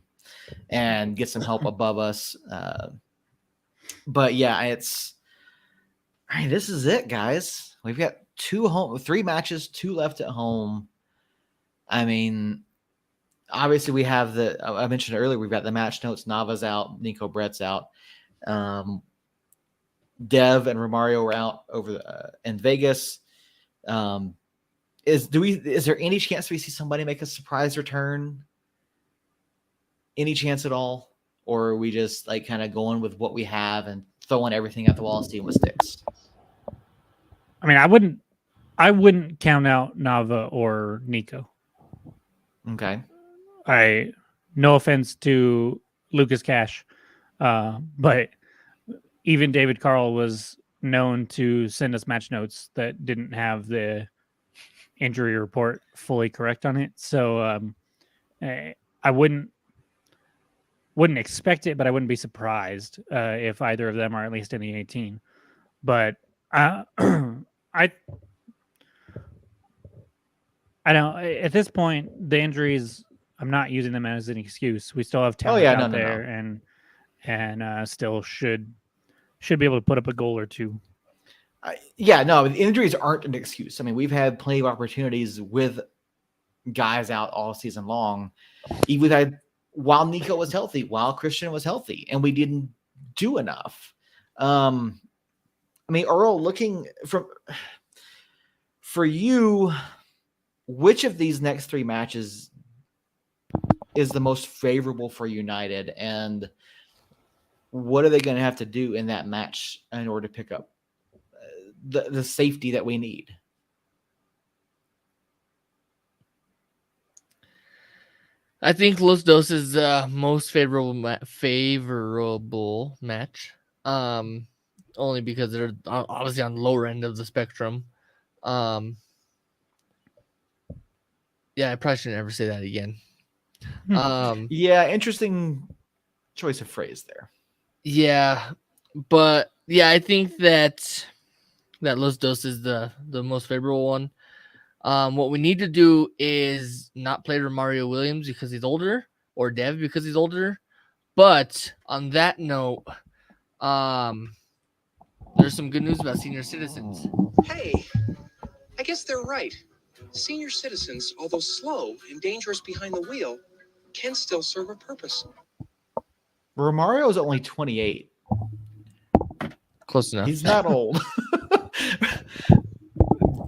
and get some help above us. But yeah, this is it, guys. We've got 3 matches, 2 left at home. I mean, obviously we have I mentioned earlier, we've got the match notes. Nava's out, Nico Brett's out. Dev and Romario are out over in Vegas. Is there any chance we see somebody make a surprise return? Any chance at all? Or are we just like kind of going with what we have and throwing everything at the wall and seeing what sticks? I mean, I wouldn't count out Nava or Nico. Okay. No offense to Lucas Cash, but even David Carl was known to send us match notes that didn't have the injury report fully correct on it. So I wouldn't expect it, but I wouldn't be surprised if either of them are at least in the 18. But I don't. At this point, the injuries, I'm not using them as an excuse. We still have talent yeah, out no. there, and still should be able to put up a goal or two. No, injuries aren't an excuse. I mean, we've had plenty of opportunities with guys out all season long. We've had while Nico was healthy, while Christian was healthy, and we didn't do enough. I mean, Earl, looking for you, which of these next 3 matches is the most favorable for United, and what are they going to have to do in that match in order to pick up the safety that we need? I think Los Dos is the most favorable match. Only because they're obviously on the lower end of the spectrum. Yeah, I probably shouldn't ever say that again. Yeah, interesting choice of phrase there. Yeah, but yeah, I think that Los Dos is the most favorable one. What we need to do is not play Romario Williams because he's older, or Dev because he's older. But on that note, there's some good news about senior citizens. Hey, I guess they're right. Senior citizens, although slow and dangerous behind the wheel, can still serve a purpose. Romario is only 28. Close enough. He's not old.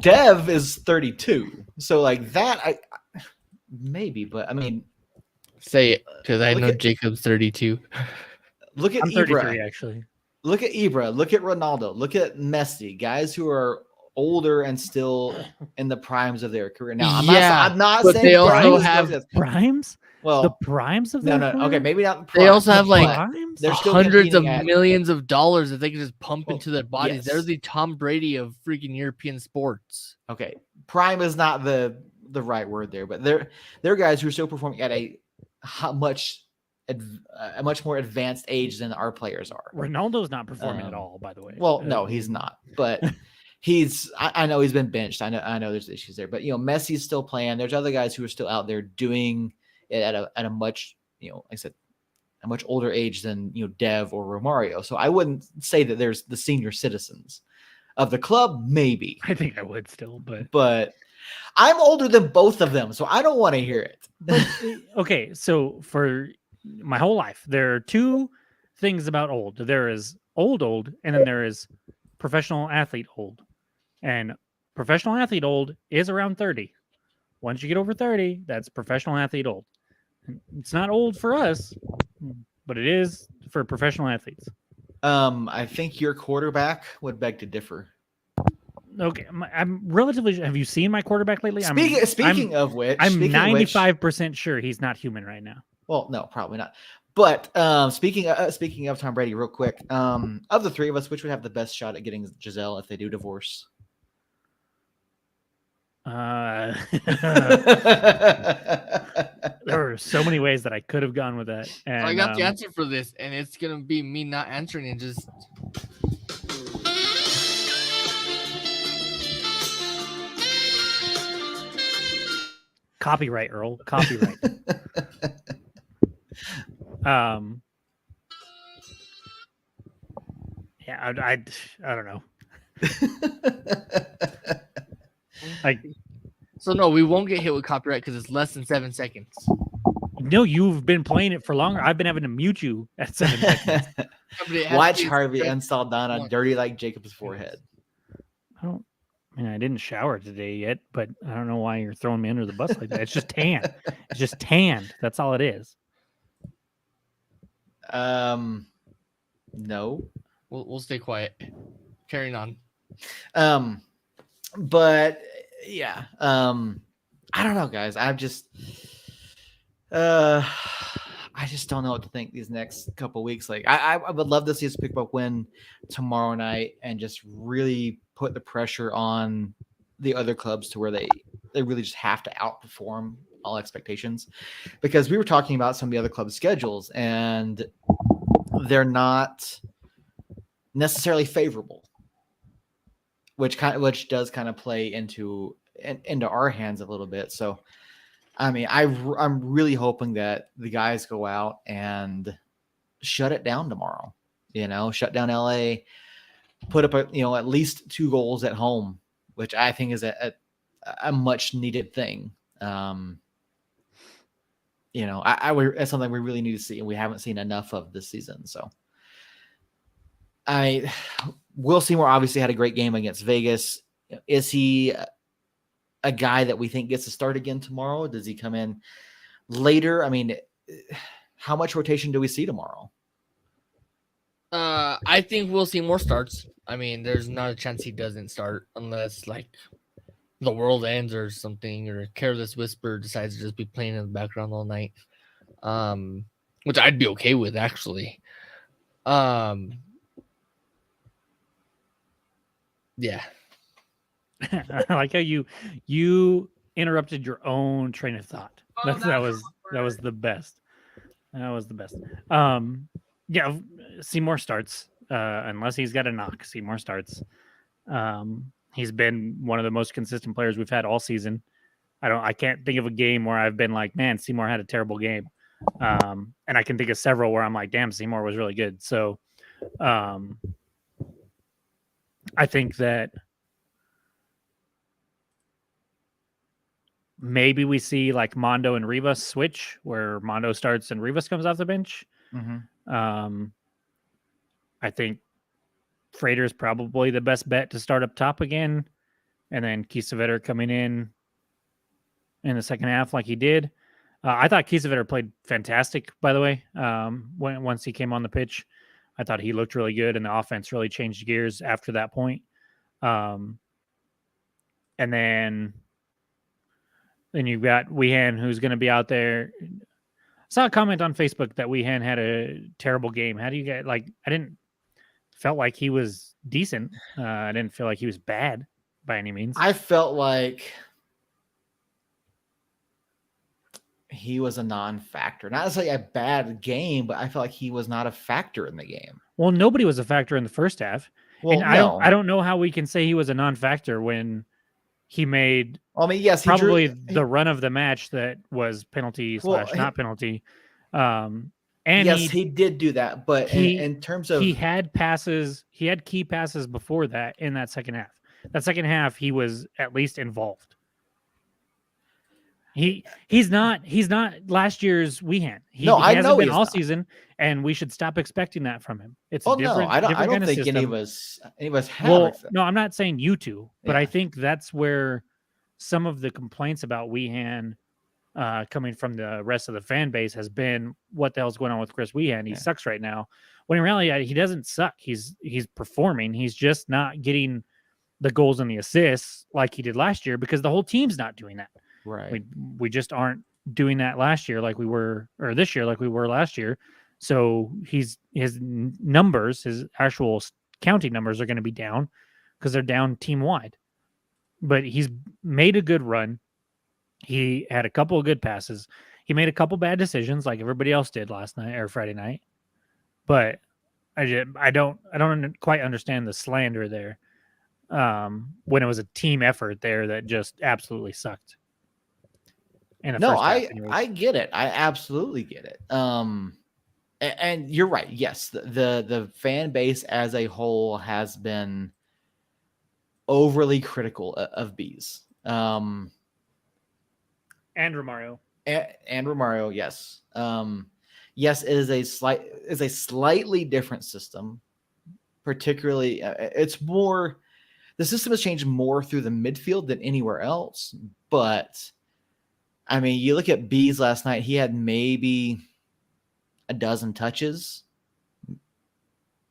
Dev is 32. So like that, I maybe, but I mean, say it because I look know at- Jacob's 32. look at I'm 33 Ibra. actually. Look at Ibra. Look at Ronaldo. Look at Messi. Guys who are older and still in the primes of their career. Now, I'm not but saying they also primes have don't- Primes? well, The primes of no, their no, okay, maybe not. They also primes, have, like, but primes? they're still hundreds of competing at- millions of dollars that they can just pump Well, into their bodies. yes. They're the Tom Brady of freaking European sports. Okay, prime is not the right word there, but they're guys who are still performing at a much more advanced age than our players are. Ronaldo's not performing at all, by the way. Well, no, he's not, but I know he's been benched. I know there's issues there, but Messi's still playing. There's other guys who are still out there doing it at a much, like I said, a much older age than Dev or Romario. So I wouldn't say that there's the senior citizens of the club, maybe. I think I would still, But I'm older than both of them, so I don't want to hear it. But okay, so for my whole life, there are 2 things about old. There is old, and then there is professional athlete old. And professional athlete old is around 30. Once you get over 30, that's professional athlete old. It's not old for us, but it is for professional athletes. I think your quarterback would beg to differ. Okay, I'm relatively. Have you seen my quarterback lately? Speaking of which, I'm 95% sure he's not human right now. Well, no, probably not. But speaking of Tom Brady, real quick, of the 3 of us, which would have the best shot at getting Giselle if they do divorce? There were so many ways that I could have gone with that. And, I got the answer for this, and it's gonna be me not answering and just. Copyright, Earl. Copyright. Yeah, I don't know. So no, we won't get hit with copyright because it's less than 7 seconds. No, you've been playing it for longer. I've been having to mute you at 7 seconds. Watch Harvey and Saldana dirty like Jacob's forehead. I didn't shower today yet, but I don't know why you're throwing me under the bus like that. It's just tan. It's just tanned. That's all it is. No. We'll stay quiet. Carrying on. But yeah, I don't know, guys. I'm just Uh, I just don't know what to think these next couple weeks. Like, I would love to see us pick up win tomorrow night and just really put the pressure on the other clubs to where they really just have to outperform all expectations. Because we were talking about some of the other clubs' schedules, and they're not necessarily favorable, which does kind of play into our hands a little bit. So, I mean, I'm really hoping that the guys go out and shut it down tomorrow. Shut down LA, put up at least 2 goals at home, which I think is a much needed thing. It's something we really need to see, and we haven't seen enough of this season. So, Will Seymour obviously had a great game against Vegas. Is he a guy that we think gets to start again tomorrow? Does he come in later? I mean, how much rotation do we see tomorrow? I think we'll see more starts. I mean, there's not a chance he doesn't start unless like the world ends or something, or Careless Whisper decides to just be playing in the background all night. Which I'd be okay with actually. Yeah. I like how you interrupted your own train of thought. That was the best. That was the best. Yeah, Seymour starts. Unless he's got a knock, Seymour starts. He's been one of the most consistent players we've had all season. I can't think of a game where I've been like, man, Seymour had a terrible game. And I can think of several where I'm like, damn, Seymour was really good. So I think that maybe we see like Mondo and Rivas switch, where Mondo starts and Rivas comes off the bench. Mm-hmm. I think Frater's probably the best bet to start up top again, and then Kiesewetter coming in the second half like he did. I thought Kiesewetter played fantastic, by the way. Once he came on the pitch, I thought he looked really good, and the offense really changed gears after that point. And then you've got Weehan, who's going to be out there. I saw a comment on Facebook that Weehan had a terrible game. How do you get I didn't felt like he was decent. I didn't feel like he was bad by any means. I felt like he was a non-factor. Not necessarily a bad game, but I felt like he was not a factor in the game. Well, nobody was a factor in the first half. Well, and I don't know how we can say he was a non-factor when he made yes, probably the run of the match that was penalty / not penalty. And yes, he did do that, but in terms of he had key passes before that in that second half. That second half, he was at least involved. He's not last year's Weehan. He hasn't been all season, and we should stop expecting that from him. It's different. I don't think any of us have. No, I'm not saying you two, but Yeah. I think that's where some of the complaints about Weehan coming from the rest of the fan base has been, what the hell's going on with Chris Weehan? He sucks right now. When in reality, he doesn't suck. He's performing. He's just not getting the goals and the assists like he did last year, because the whole team's not doing that. Right. We just aren't doing that last year like we were, or this year like we were last year. So his numbers, his actual counting numbers are going to be down because they're down team wide. But he's made a good run. He had a couple of good passes. He made a couple bad decisions like everybody else did last night or Friday night. But I don't quite understand the slander there. When it was a team effort there that just absolutely sucked. No, I get it. I absolutely get it. And you're right. Yes, the fan base as a whole has been overly critical of Bees. And Romario. And Romario, yes. Yes, it is a slightly different system. Particularly, it's more. The system has changed more through the midfield than anywhere else. But I mean, you look at Bees last night. He had maybe a dozen touches,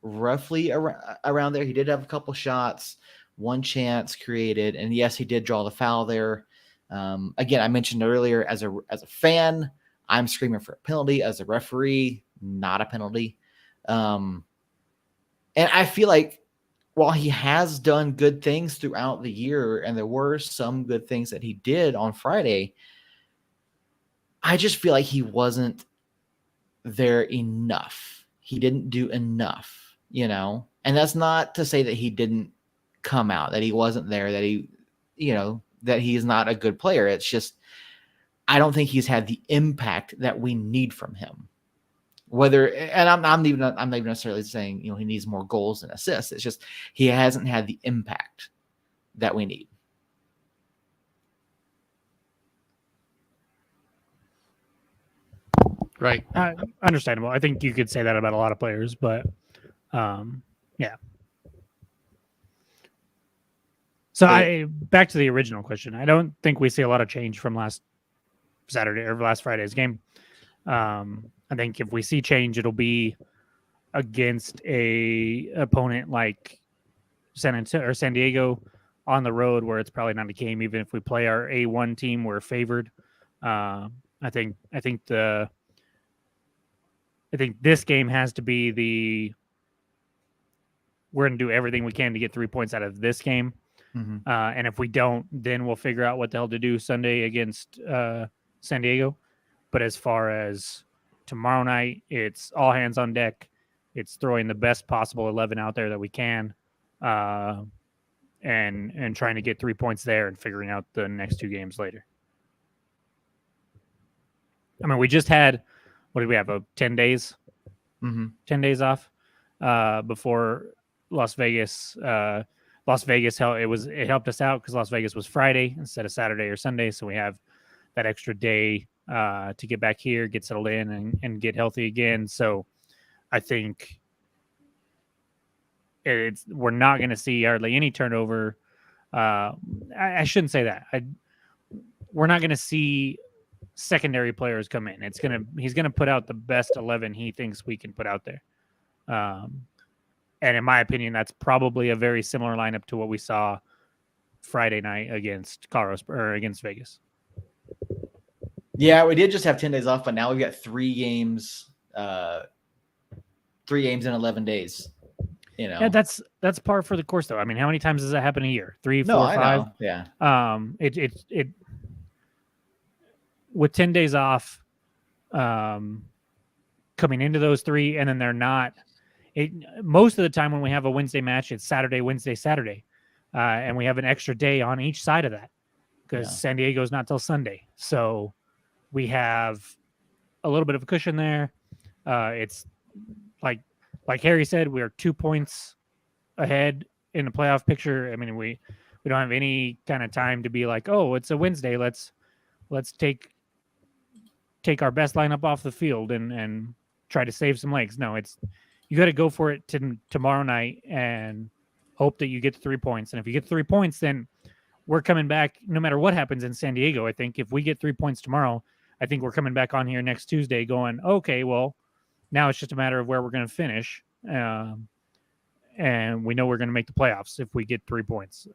roughly around there. He did have a couple shots, one chance created, and yes, he did draw the foul there. Again, I mentioned earlier, as a fan, I'm screaming for a penalty as a referee, not a penalty. And I feel like while he has done good things throughout the year, and there were some good things that he did on Friday, I just feel like he wasn't there enough. He didn't do enough, you know? And that's not to say that he didn't come out, that he wasn't there, that he, you know, that he's not a good player. It's just, I don't think he's had the impact that we need from him. Whether, and I'm not even necessarily saying, you know, he needs more goals and assists. It's just he hasn't had the impact that we need. Right. Understandable. I think you could say that about a lot of players, but yeah. So back to the original question. I don't think we see a lot of change from last Saturday or last Friday's game. I think if we see change, it'll be against a opponent like San Diego on the road, where it's probably not a game. Even if we play our A1 team, we're favored. I think this game has to be we're going to do everything we can to get 3 points out of this game. Mm-hmm. And if we don't, then we'll figure out what the hell to do Sunday against San Diego. But as far as tomorrow night, it's all hands on deck. It's throwing the best possible 11 out there that we can, and trying to get 3 points there and figuring out the next two games later. I mean, we just had, what did we have, 10 days? Mm-hmm. 10 days off before Las Vegas. Las Vegas, it helped us out because Las Vegas was Friday instead of Saturday or Sunday. So we have that extra day to get back here, get settled in, and get healthy again. So I think we're not going to see hardly any turnover. I shouldn't say that. We're not going to see secondary players come in. He's gonna put out the best 11 he thinks we can put out there. And in my opinion, that's probably a very similar lineup to what we saw Friday night against against Vegas. Yeah, we did just have 10 days off, but now we've got 3 games, 3 games in 11 days. You know, yeah, that's par for the course, though. I mean, how many times does that happen a year? 3, 4, 5? I know. Yeah. It with 10 days off, coming into those 3, and then they're not. Most of the time when we have a Wednesday match, it's Saturday, Wednesday, Saturday, and we have an extra day on each side of that because San Diego's not till Sunday. So we have a little bit of a cushion there. It's like Harry said, we are 2 points ahead in the playoff picture. I mean, we don't have any kind of time to be like, oh, it's a Wednesday. Let's take our best lineup off the field and try to save some legs. No, you got to go for it tomorrow night and hope that you get the 3 points. And if you get 3 points, then we're coming back no matter what happens in San Diego. I think if we get 3 points tomorrow, I think we're coming back on here next Tuesday going, okay, well, now it's just a matter of where we're going to finish. And we know we're going to make the playoffs if we get 3 points.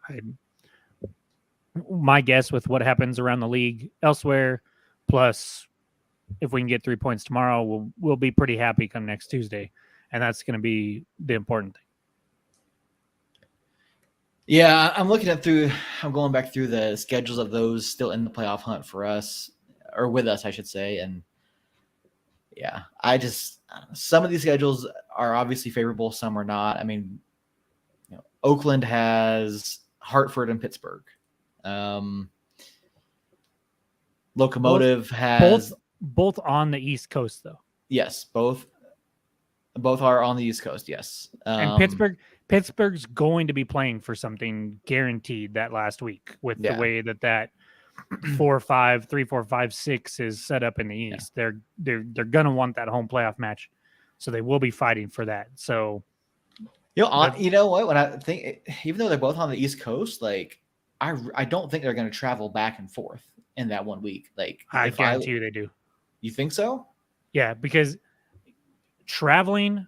My guess with what happens around the league elsewhere, plus if we can get 3 points tomorrow, we'll be pretty happy come next Tuesday. And that's going to be the important thing. Yeah, I'm going back through the schedules of those still in the playoff hunt for us, or with us, I should say. And yeah, some of these schedules are obviously favorable, some are not. I mean, Oakland has Hartford and Pittsburgh. Locomotive has both on the East Coast, though. Yes, both are on the East Coast. Yes, and Pittsburgh's going to be playing for something guaranteed that last week with the way that 4-5, 3-4-5, 6 is set up in the East. Yeah. They're gonna want that home playoff match, so they will be fighting for that. So, you know what? When I think, even though they're both on the East Coast, like I don't think they're going to travel back and forth in that 1 week. Like I guarantee you they do. You think so? Yeah, because traveling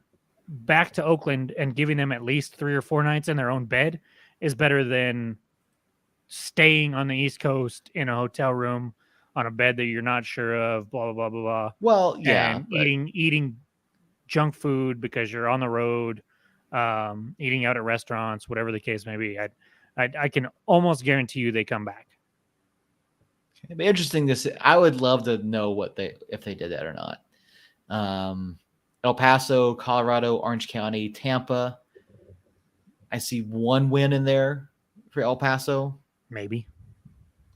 back to Oakland and giving them at least 3 or 4 nights in their own bed is better than staying on the East Coast in a hotel room on a bed that you're not sure of, blah blah blah blah blah, Well, yeah, and but eating junk food because you're on the road, eating out at restaurants, whatever the case may be. I can almost guarantee you they come back. it'd be interesting to see. I would love to know if they did that or not. El Paso, Colorado, Orange County, Tampa. I see one win in there for El Paso. Maybe.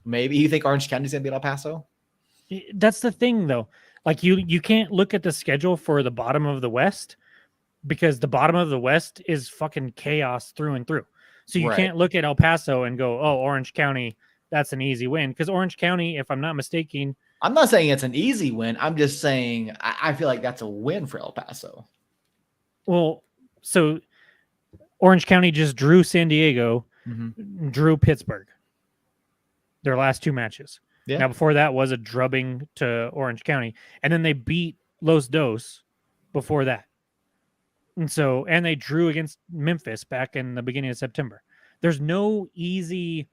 Maybe you think Orange County's gonna be El Paso? That's the thing, though. Like you can't look at the schedule for the bottom of the West because the bottom of the West is fucking chaos through and through. So you Right. can't look at El Paso and go, "Oh, Orange County, that's an easy win." Because Orange County, if I'm not mistaken, I'm not saying it's an easy win. I'm just saying I feel like that's a win for El Paso. well, so Orange County just drew San Diego, drew Pittsburgh. Their last two matches. Yeah. Now before that was a drubbing to Orange County, and then they beat Los Dos before that. And they drew against Memphis back in the beginning of September. There's no easy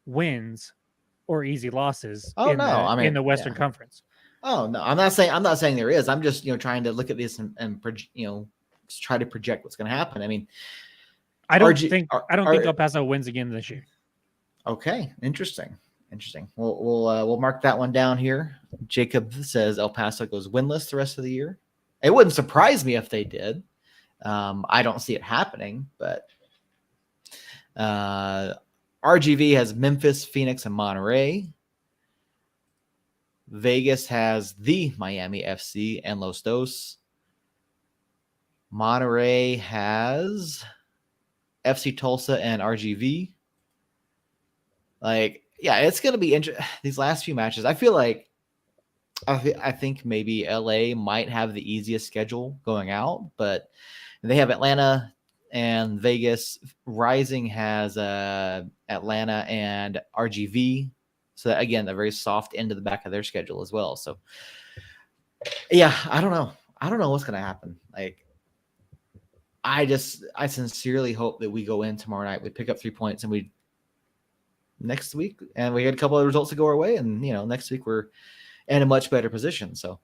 wins or easy losses in the Western Conference. Oh no, I'm not saying there is. I'm just trying to look at this and try to project what's going to happen. I mean, I don't think El Paso wins again this year. Okay, interesting. We'll mark that one down here. Jacob says El Paso goes winless the rest of the year. It wouldn't surprise me if they did. I don't see it happening, but RGV has Memphis, Phoenix, and Monterey. Vegas has the Miami FC and Los Dos. Monterey has FC Tulsa and RGV. Like, yeah, it's going to be interesting. These last few matches, I feel like I think maybe LA might have the easiest schedule going out, but they have Atlanta and Vegas. Rising has Atlanta and RGV. So again, the very soft end of the back of their schedule as well. So yeah, I don't know. I don't know what's going to happen. Like, I sincerely hope that we go in tomorrow night, we pick up 3 points, and we next week, and we get a couple of results to go our way, and next week we're in a much better position. So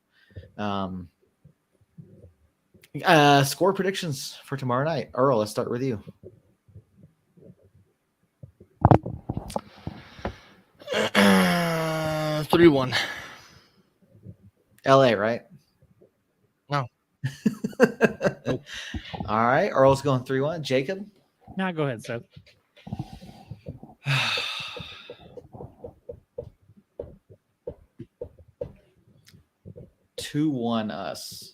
score predictions for tomorrow night. Earl, let's start with you. Uh, 3-1. LA, right? No. Nope. All right, Earl's going 3-1. Jacob? Nah, go ahead, Seth. 2-1 us.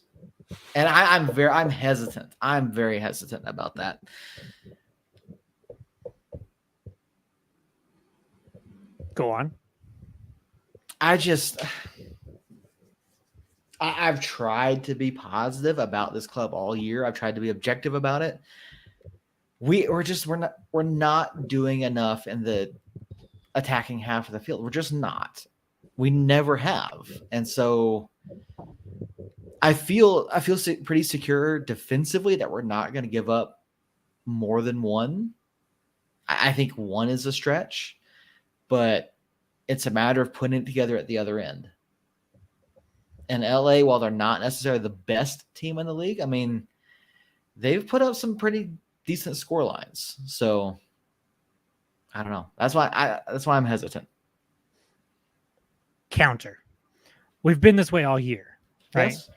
And I'm hesitant. I'm very hesitant about that. Go on. I've tried to be positive about this club all year. I've tried to be objective about it. We're not doing enough in the attacking half of the field. We're just not. We never have. And so I feel pretty secure defensively that we're not going to give up more than one. I think one is a stretch, but it's a matter of putting it together at the other end. And LA, while they're not necessarily the best team in the league, I mean, they've put up some pretty decent score lines. So I don't know. That's why I'm hesitant. Counter. We've been this way all year, right? Yes.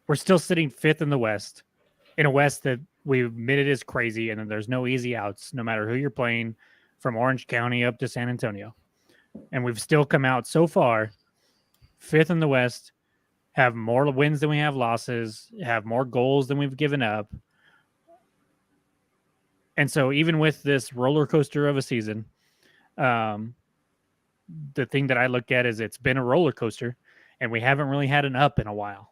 We're still sitting fifth in the West, in a West that we admitted is crazy, and then there's no easy outs, no matter who you're playing, from Orange County up to San Antonio. And we've still come out so far fifth in the West, have more wins than we have losses, have more goals than we've given up. And so even with this roller coaster of a season, the thing that I look at is it's been a roller coaster, and we haven't really had an up in a while.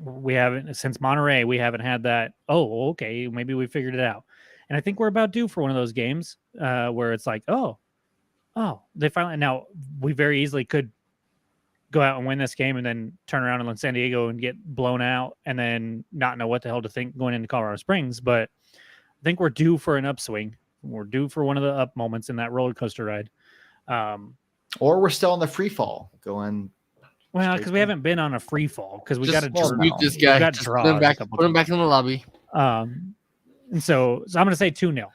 We haven't, since Monterey, we haven't had that, oh, okay, maybe we figured it out. And I think we're about due for one of those games where it's like, oh, they finally, now we very easily could go out and win this game and then turn around and let San Diego and get blown out and then not know what the hell to think going into Colorado Springs. But I think we're due for an upswing. We're due for one of the up moments in that roller coaster ride. Or we're still in the free fall going. Well, straight because we down. haven't been on a free fall because we Just got a well, mute no. this we've guy. got Just put him draws a back. couple Put him back in the lobby. And so I'm going to say 2-0.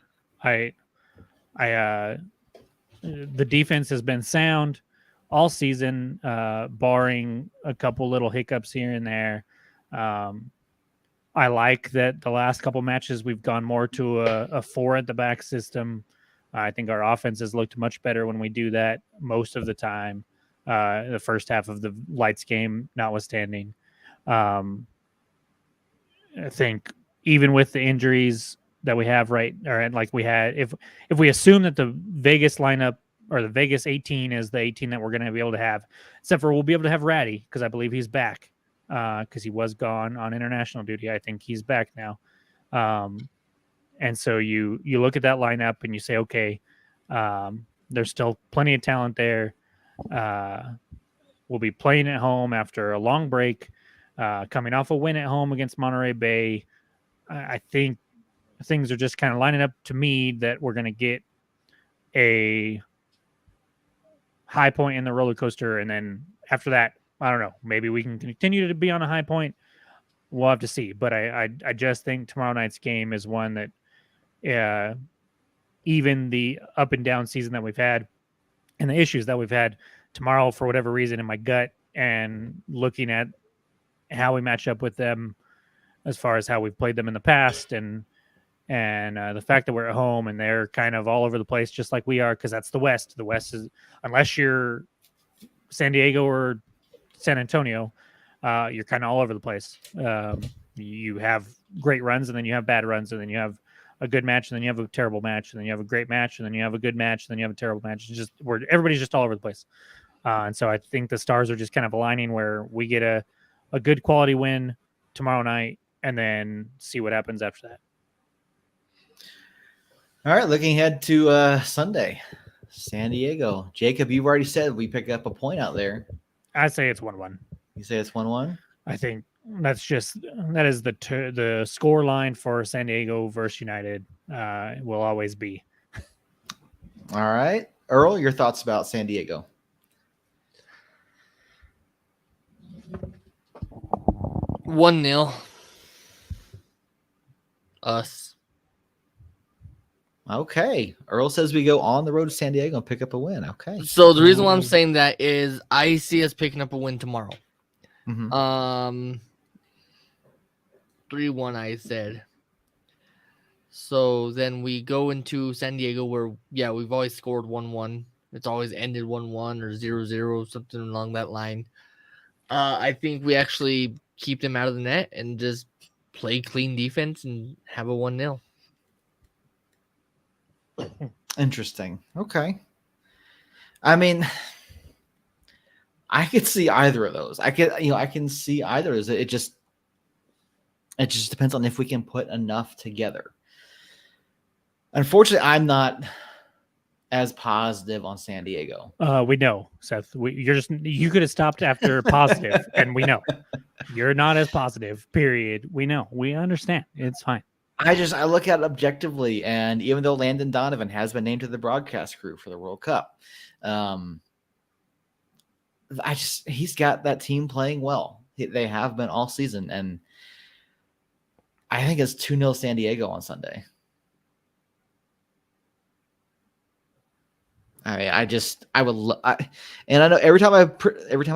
The defense has been sound all season, barring a couple little hiccups here and there. I like that the last couple matches we've gone more to a 4 at the back system. I think our offense has looked much better when we do that most of the time. The first half of the Lights game, notwithstanding. I think even with the injuries that we have like we had, if we assume that the Vegas lineup or the Vegas 18 is the 18 that we're going to be able to have, except for we'll be able to have Ratty because I believe he's back because he was gone on international duty. I think he's back now. And so you look at that lineup and you say, okay, there's still plenty of talent there. We'll be playing at home after a long break, coming off a win at home against Monterey Bay. I think things are just kind of lining up to me that we're going to get a high point in the roller coaster. And then after that, I don't know, maybe we can continue to be on a high point. We'll have to see. But I just think tomorrow night's game is one that even the up and down season that we've had and the issues that we've had tomorrow, for whatever reason, in my gut and looking at how we match up with them as far as how we've played them in the past and the fact that we're at home and they're kind of all over the place just like we are, because that's the West. The West is, unless you're San Diego or San Antonio, you're kind of all over the place. You have great runs and then you have bad runs and then you have a good match and then you have a terrible match and then you have a great match and then you have a good match and then you have a terrible match. It's just everybody's just all over the place. And so I think the stars are just kind of aligning where we get a good quality win tomorrow night and then see what happens after that. All right, looking ahead to Sunday, San Diego. Jacob, you've already said we pick up a point out there. I say it's 1-1. You say it's 1-1? I think that is the score line for San Diego versus United. Will always be. All right. Earl, your thoughts about San Diego? One 0 us. Okay. Earl says we go on the road to San Diego and pick up a win. Okay. So the reason why I'm saying that is I see us picking up a win tomorrow. Mm-hmm. 3-1 I said. So then we go into San Diego where we've always scored 1-1. It's always ended 1-1 or 0-0, something along that line. I think we actually keep them out of the net and just play clean defense and have a 1-0. Interesting. Okay. I mean, I could see either of those. I can see either. It just depends on if we can put enough together. Unfortunately, I'm not as positive on San Diego. We know, Seth. You could have stopped after positive, and we know you're not as positive. Period. We know. We understand. It's fine. I look at it objectively, and even though Landon Donovan has been named to the broadcast crew for the World Cup, he's got that team playing well. They have been all season, and I think it's 2-0 San Diego on Sunday. I mean, and I know every time I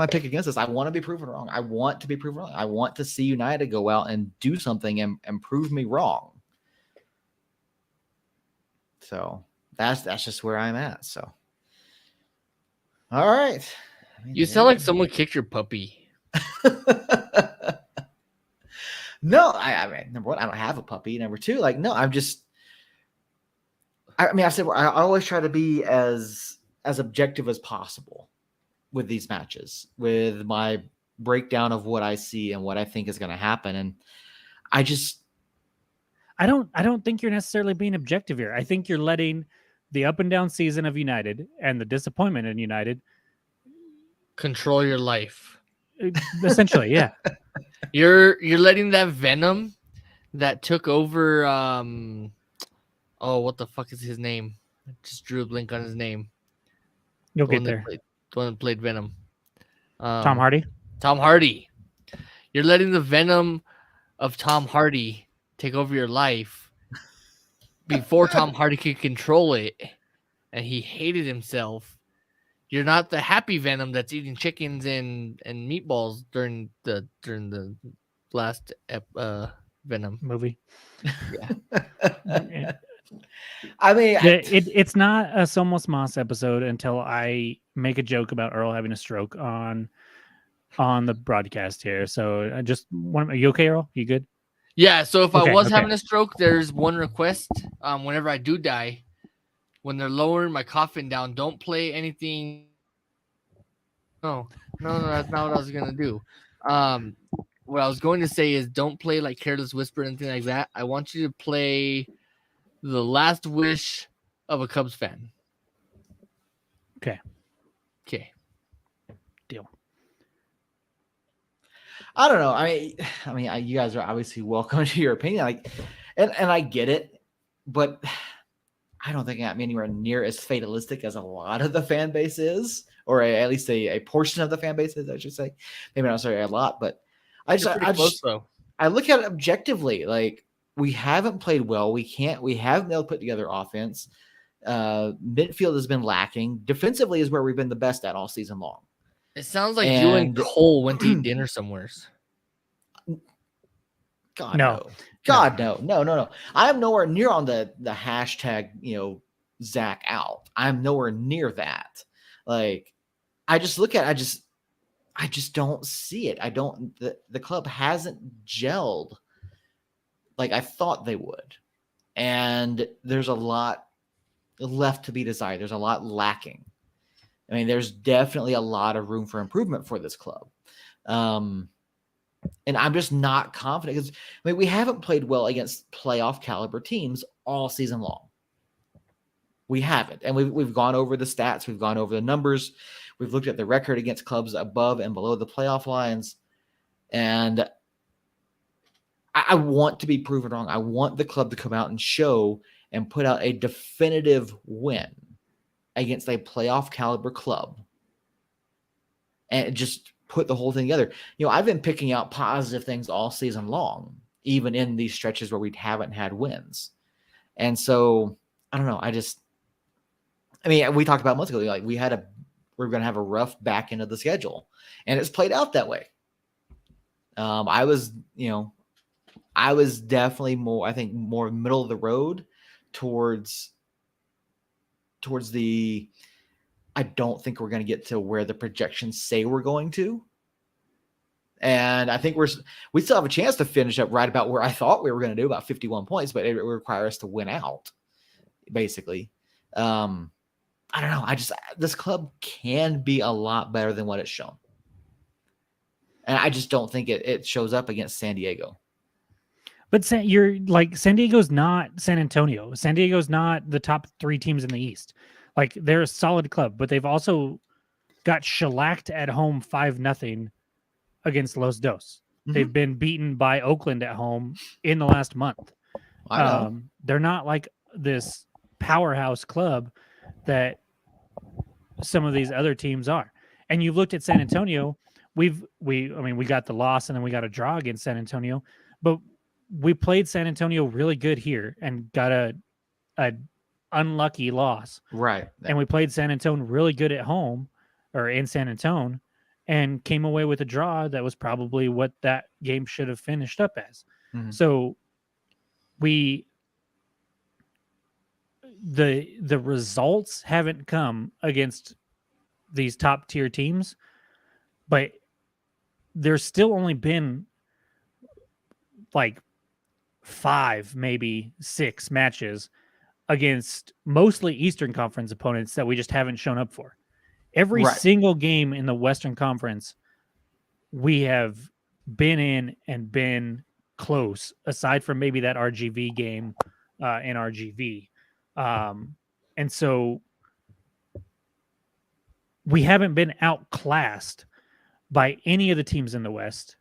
pick against this, I want to be proven wrong. I want to be proven wrong. I want to see United go out and do something and prove me wrong. So that's just where I'm at. So, all right. I mean, You sound like someone kicked your puppy. No, I mean, number one, I don't have a puppy. Number two, no, I said I always try to be as objective as possible with these matches, with my breakdown of what I see and what I think is going to happen. And I don't think you're necessarily being objective here. I think you're letting the up and down season of United and the disappointment in United control your life. Essentially, yeah. You're letting that venom that took over what the fuck is his name? I just drew a blank on his name. You'll get there. the one that played Venom. Tom Hardy. Tom Hardy. You're letting the venom of Tom Hardy take over your life before Tom Hardy could control it, and he hated himself. You're not the happy Venom that's eating chickens and meatballs during the last Venom Movie. Yeah. I mean, It's not a Somos Moss episode until I make a joke about Earl having a stroke on the broadcast here. So I just want. Are you okay, Earl? You good? Yeah, so if I Okay, was okay. having a stroke, there's one request. Whenever I do die, when they're lowering my coffin down, don't play anything. No, that's not what I was gonna do. What I was going to say is don't play like Careless Whisper or anything like that. I want you to play The Last Wish of a Cubs fan. Okay. Okay. Deal. I don't know. I mean, you guys are obviously welcome to your opinion. Like, and I get it, but I don't think I'm anywhere near as fatalistic as a lot of the fan base is, or at least a portion of the fan base is, I should say. Maybe not sorry a lot, but I Close, though. I look at it objectively. Like, we haven't played well. We haven't been able to put together offense. Midfield has been lacking. Defensively is where we've been the best at all season long. It sounds like you and Cole went to eat dinner somewhere. God no. God no. I am nowhere near on the hashtag, Zach out. I'm nowhere near that. Like, I just look at it, I just don't see it. The club hasn't gelled like I thought they would. And there's a lot left to be desired. There's a lot lacking. I mean, there's definitely a lot of room for improvement for this club. And I'm just not confident because we haven't played well against playoff caliber teams all season long. We haven't. And we've gone over the stats. We've gone over the numbers. We've looked at the record against clubs above and below the playoff lines. And I want to be proven wrong. I want the club to come out and show and put out a definitive win against a playoff caliber club and just put the whole thing together. I've been picking out positive things all season long, even in these stretches where we haven't had wins. And so I don't know. We talked about months ago, like we're going to have a rough back end of the schedule, and it's played out that way. I was definitely more middle of the road towards the, I don't think we're going to get to where the projections say we're going to. And I think we still have a chance to finish up right about where I thought we were going to do, about 51 points, but it would require us to win out, basically. I don't know. This club can be a lot better than what it's shown. And I just don't think it shows up against San Diego. But you're like, San Diego's not San Antonio. San Diego's not the top 3 teams in the East. Like, they're a solid club, but they've also got shellacked at home 5-0 against Los Dos. Mm-hmm. They've been beaten by Oakland at home in the last month. I know. They're not like this powerhouse club that some of these other teams are. And you looked at San Antonio. We got the loss and then we got a draw against San Antonio, but we played San Antonio really good here and got a unlucky loss. Right. And we played San Antonio really good at home or in San Antonio and came away with a draw that was probably what that game should have finished up as. Mm-hmm. So the results haven't come against these top tier teams, but there's still only been like 5, maybe 6 matches against mostly Eastern Conference opponents that we just haven't shown up for. Every single game in the Western Conference, we have been in and been close, aside from maybe that RGV game in RGV. And so we haven't been outclassed by any of the teams in the West.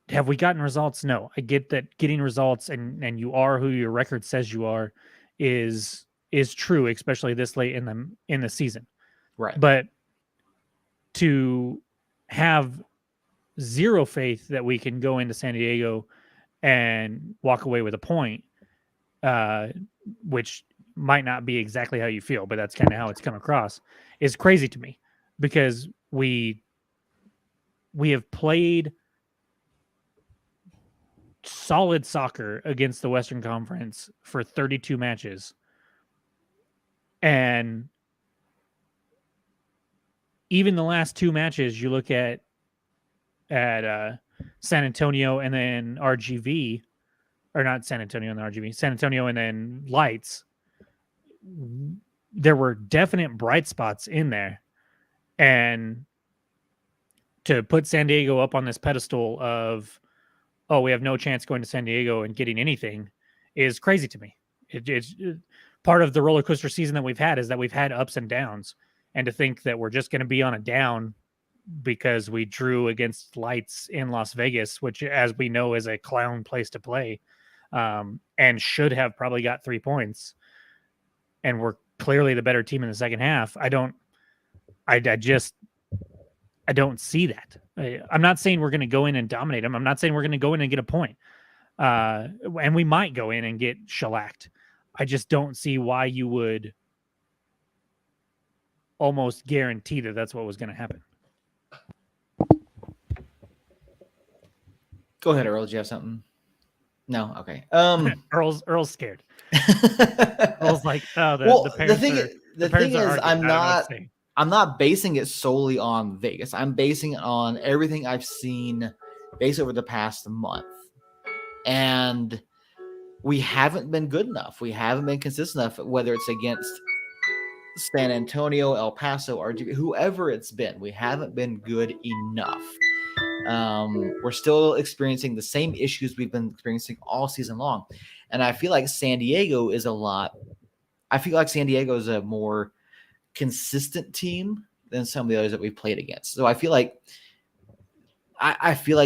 Have we gotten results? No. I get that getting results and you are who your record says you are is true, especially this late in the season. Right. But to have zero faith that we can go into San Diego and walk away with a point, which might not be exactly how you feel, but that's kind of how it's come across, is crazy to me, because we have played solid soccer against the Western Conference for 32 matches, and even the last 2 matches, you look at San Antonio and then RGV, or not San Antonio and RGV, San Antonio and then Lights. There were definite bright spots in there, and to put San Diego up on this pedestal of, oh, we have no chance going to San Diego and getting anything, is crazy to me. It's part of the roller coaster season that we've had, is that we've had ups and downs, and to think that we're just going to be on a down because we drew against Lights in Las Vegas, which, as we know, is a clown place to play, and should have probably got 3 points, and we're clearly the better team in the second half. I don't see that. I'm not saying we're going to go in and dominate them. I'm not saying we're going to go in and get a point. And we might go in and get shellacked. I just don't see why you would almost guarantee that that's what was going to happen. Go ahead, Earl. Do you have something? No? Okay. Earl's scared. Earl's like, oh, the parents the thing is, I'm not basing it solely on Vegas. I'm basing it on everything I've seen based over the past month. And we haven't been good enough. We haven't been consistent enough, whether it's against San Antonio, El Paso, RGV, whoever it's been. We haven't been good enough. We're still experiencing the same issues we've been experiencing all season long. And I feel like San Diego is a more consistent team than some of the others that we've played against. So I feel like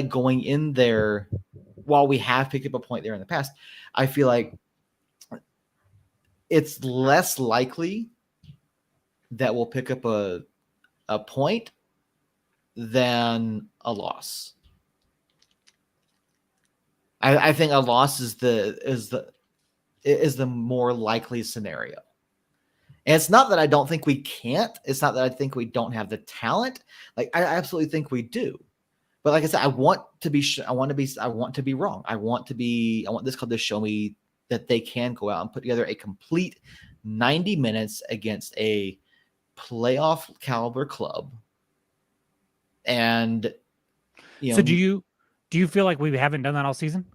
going in there, while we have picked up a point there in the past, I feel like it's less likely that we'll pick up a point than a loss. I think a loss is the more likely scenario. And it's not that I don't think we can't. It's not that I think we don't have the talent. Like, I absolutely think we do. But like I said, I want to be wrong. I want this club to show me that they can go out and put together a complete 90 minutes against a playoff caliber club. And so do you feel like we haven't done that all season?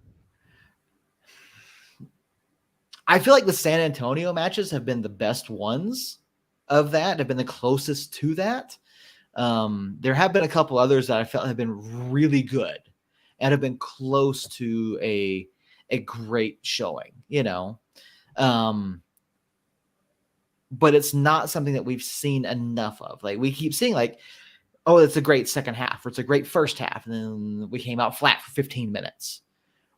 I feel like the San Antonio matches have been the best ones of that, have been the closest to that. There have been a couple others that I felt have been really good and have been close to a great showing, but it's not something that we've seen enough of. Like, we keep seeing, like, oh, it's a great second half, or it's a great first half, and then we came out flat for 15 minutes,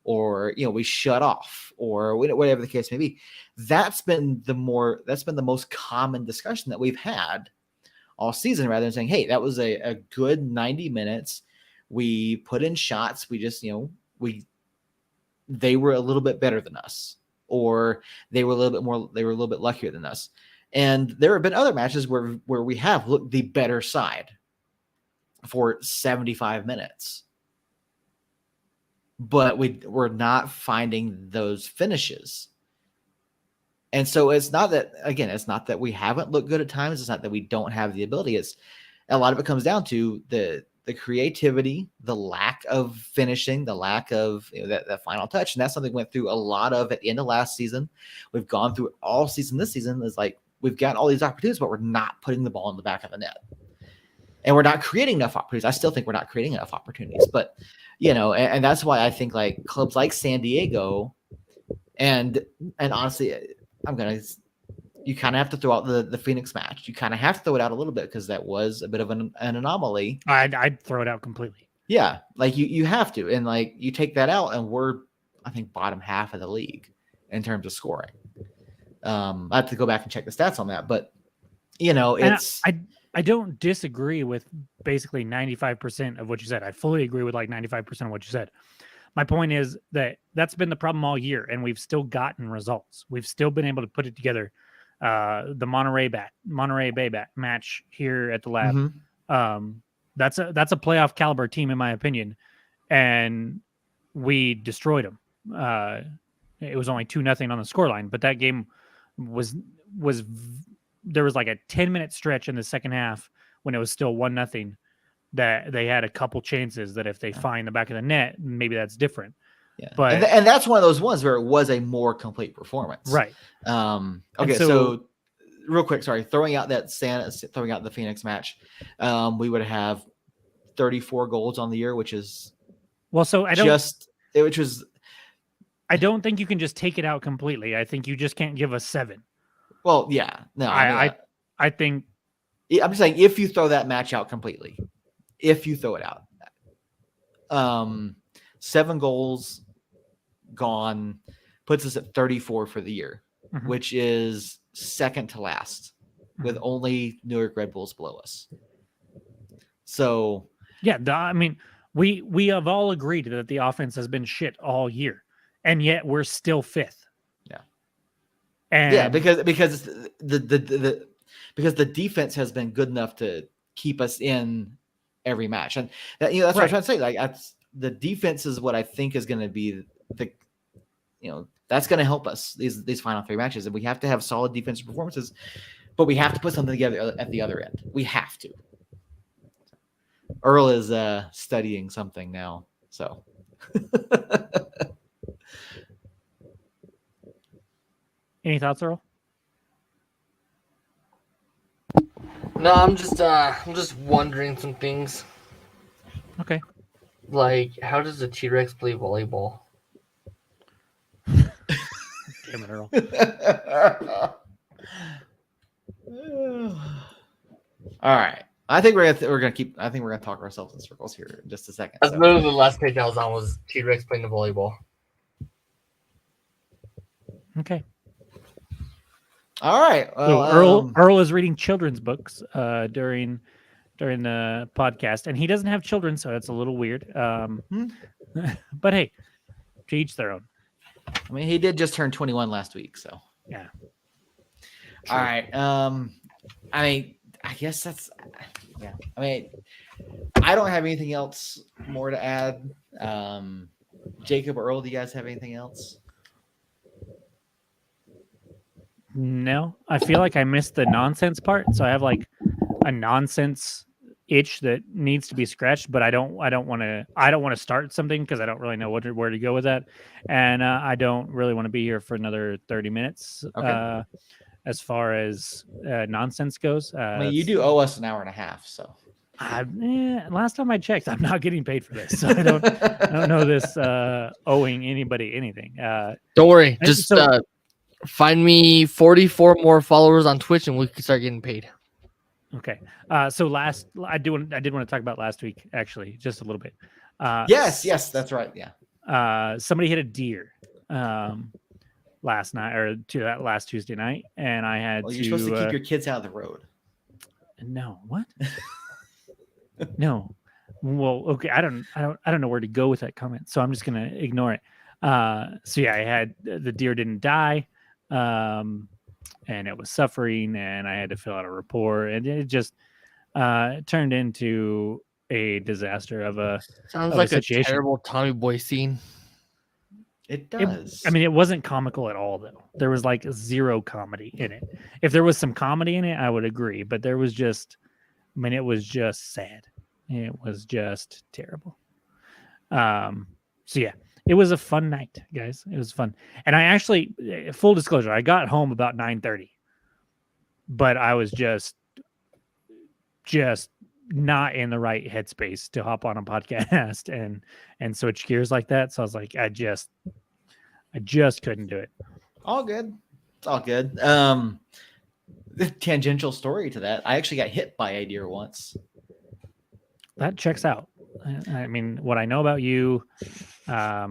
or we shut off, or whatever the case may be. That's been the most common discussion that we've had all season, rather than saying, hey, that was a good 90 minutes. We put in shots. We just, they were a little bit better than us, or they were a little bit luckier than us. And there have been other matches where we have looked the better side for 75 minutes, but we're not finding those finishes. And so it's not that we haven't looked good at times. It's not that we don't have the ability. It's a lot of it comes down to the creativity, the lack of finishing, the lack of that final touch. And that's something we went through a lot of at the end of last season. We've gone through all season. This season is like, we've got all these opportunities, but we're not putting the ball in the back of the net. And we're not creating enough opportunities. I still think we're not creating enough opportunities. But, and that's why I think, like, clubs like San Diego and honestly, you kind of have to throw out the Phoenix match. You kind of have to throw it out a little bit because that was a bit of an anomaly. I'd throw it out completely. Yeah, like you have to. And, like, you take that out and we're, I think, bottom half of the league in terms of scoring. I have to go back and check the stats on that. But, it's... I don't disagree with basically 95% of what you said. I fully agree with like 95% of what you said. My point is that that's been the problem all year, and we've still gotten results. We've still been able to put it together. The Monterey Bay match here at the lab. Mhm. That's a playoff caliber team in my opinion, and we destroyed them. It was only 2-0 on the scoreline, but that game was there was like a 10-minute stretch in the second half when it was still 1-0 that they had a couple chances that if they find the back of the net, maybe that's different. Yeah, But and that's one of those ones where it was a more complete performance, right. Okay, so- so real quick, sorry, throwing out the Phoenix match, we would have 34 goals on the year, which is Well, so which was I don't think you can just take it out completely. I think you just can't give a 7. well, yeah, no, I think I'm just saying if you throw that match out completely, if you throw it out, 7 goals gone puts us at 34 for the year, Mhm. which is second to last, with only New York Red Bulls below us. So yeah, I mean, we have all agreed that the offense has been shit all year, and yet we're still 5th. Yeah. And yeah, because the defense has been good enough to keep us in every match, and that, that's what I'm Right. trying to say. Like the defense is what I think is going to be that's going to help us these final 3 matches, and we have to have solid defensive performances, but we have to put something together at the other end. We have to. Earl is studying something now, so. Any thoughts, Earl? No, I'm just wondering some things. Okay. Like, how does the T-Rex play volleyball? Damn it, Earl. All right. I think we're gonna talk ourselves in circles here in just a second. That's so. literally the last page I was on was T-Rex playing the volleyball. Okay. All right. Well, So Earl is reading children's books during the podcast, and he doesn't have children, so it's a little weird. But hey, to each their own. I mean, he did just turn 21 last week, so Yeah. All right. I mean, I guess that's yeah. I mean, I don't have anything else more to add. Jacob or Earl, do you guys have anything else? No, I feel like I missed the nonsense part, so I have like a nonsense itch that needs to be scratched, but I don't want to start something because I don't really know where to go with that, and I don't really want to be here for another 30 minutes. Okay. As far as nonsense goes, I mean, you do owe us an hour and a half, so. Last time I checked, I'm not getting paid for this, so I don't know this owing anybody anything. Don't worry, just find me 44 more followers on Twitch, and we can start getting paid. Okay. So I did want to talk about last week, actually, just a little bit. Yes, that's right. Yeah. Somebody hit a deer last night or last Tuesday night, and I had You're supposed to keep your kids out of the road. No, what? No. Well, okay. I don't know where to go with that comment, so I'm just gonna ignore it. So yeah, I had the deer didn't die, and it was suffering, and I had to fill out a report, and it just turned into a disaster of a like a situation. Terrible Tommy Boy scene. It does. It wasn't comical at all, though. There was like 0 comedy in it. If there was some comedy in it, I would agree, but there was just, it was just sad. It was just terrible. So yeah, it was a fun night, guys. It was fun. And I actually, full disclosure, I got home about 9:30, but I was just not in the right headspace to hop on a podcast and switch gears like that. So I was like, I just couldn't do it. All good. It's all good. The tangential story to that, I actually got hit by a deer once. That checks out. I mean, what I know about you, I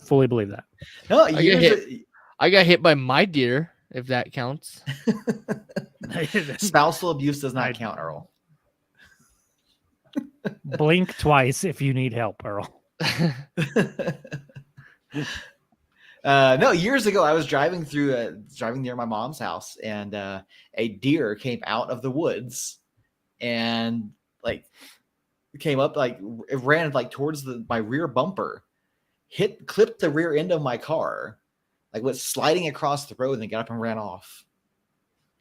fully believe that. No, I got hit by my deer, if that counts. Spousal abuse does not I- count, Earl. Blink twice if you need help, Earl. No, years ago I was driving near my mom's house, and a deer came out of the woods and like came up, like it ran like towards my rear bumper, clipped the rear end of my car, like went sliding across the road and then got up and ran off.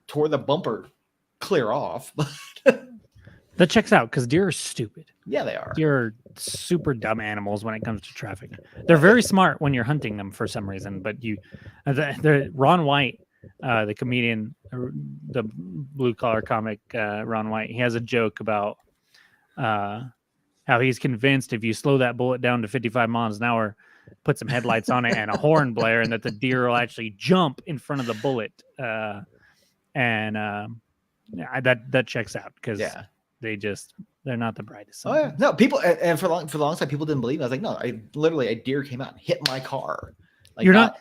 Tore the bumper clear off. That checks out because deer are stupid. Yeah, they are. Deer are super dumb animals when it comes to traffic. They're very smart when you're hunting them for some reason, but the Ron White, the comedian, the blue collar comic, Ron White, he has a joke about how he's convinced if you slow that bullet down to 55 miles an hour, put some headlights on it and a horn blare, and that the deer will actually jump in front of the bullet. That checks out because Yeah. they're not the brightest. Oh yeah. sometimes. No, people, and for the longest time people didn't believe me. I was like, no, a deer came out and hit my car. Like You're not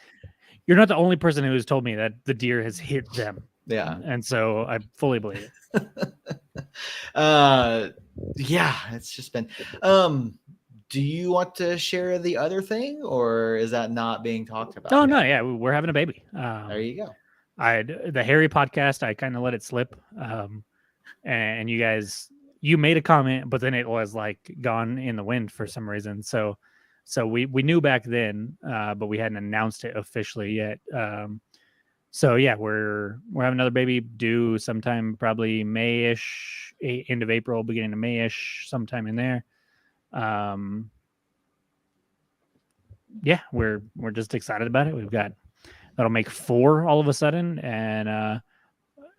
the only person who has told me that the deer has hit them. Yeah. And so I fully believe it. Yeah, it's just been do you want to share the other thing, or is that not being talked about? Oh yet? no, yeah, we're having a baby. There you go. The Harry podcast, I kind of let it slip. And you made a comment, but then it was like gone in the wind for some reason. So we knew back then, but we hadn't announced it officially yet. So yeah, we're having another baby due sometime probably May-ish, end of April, beginning of May-ish, sometime in there. Yeah, we're just excited about it. That'll make 4 all of a sudden, and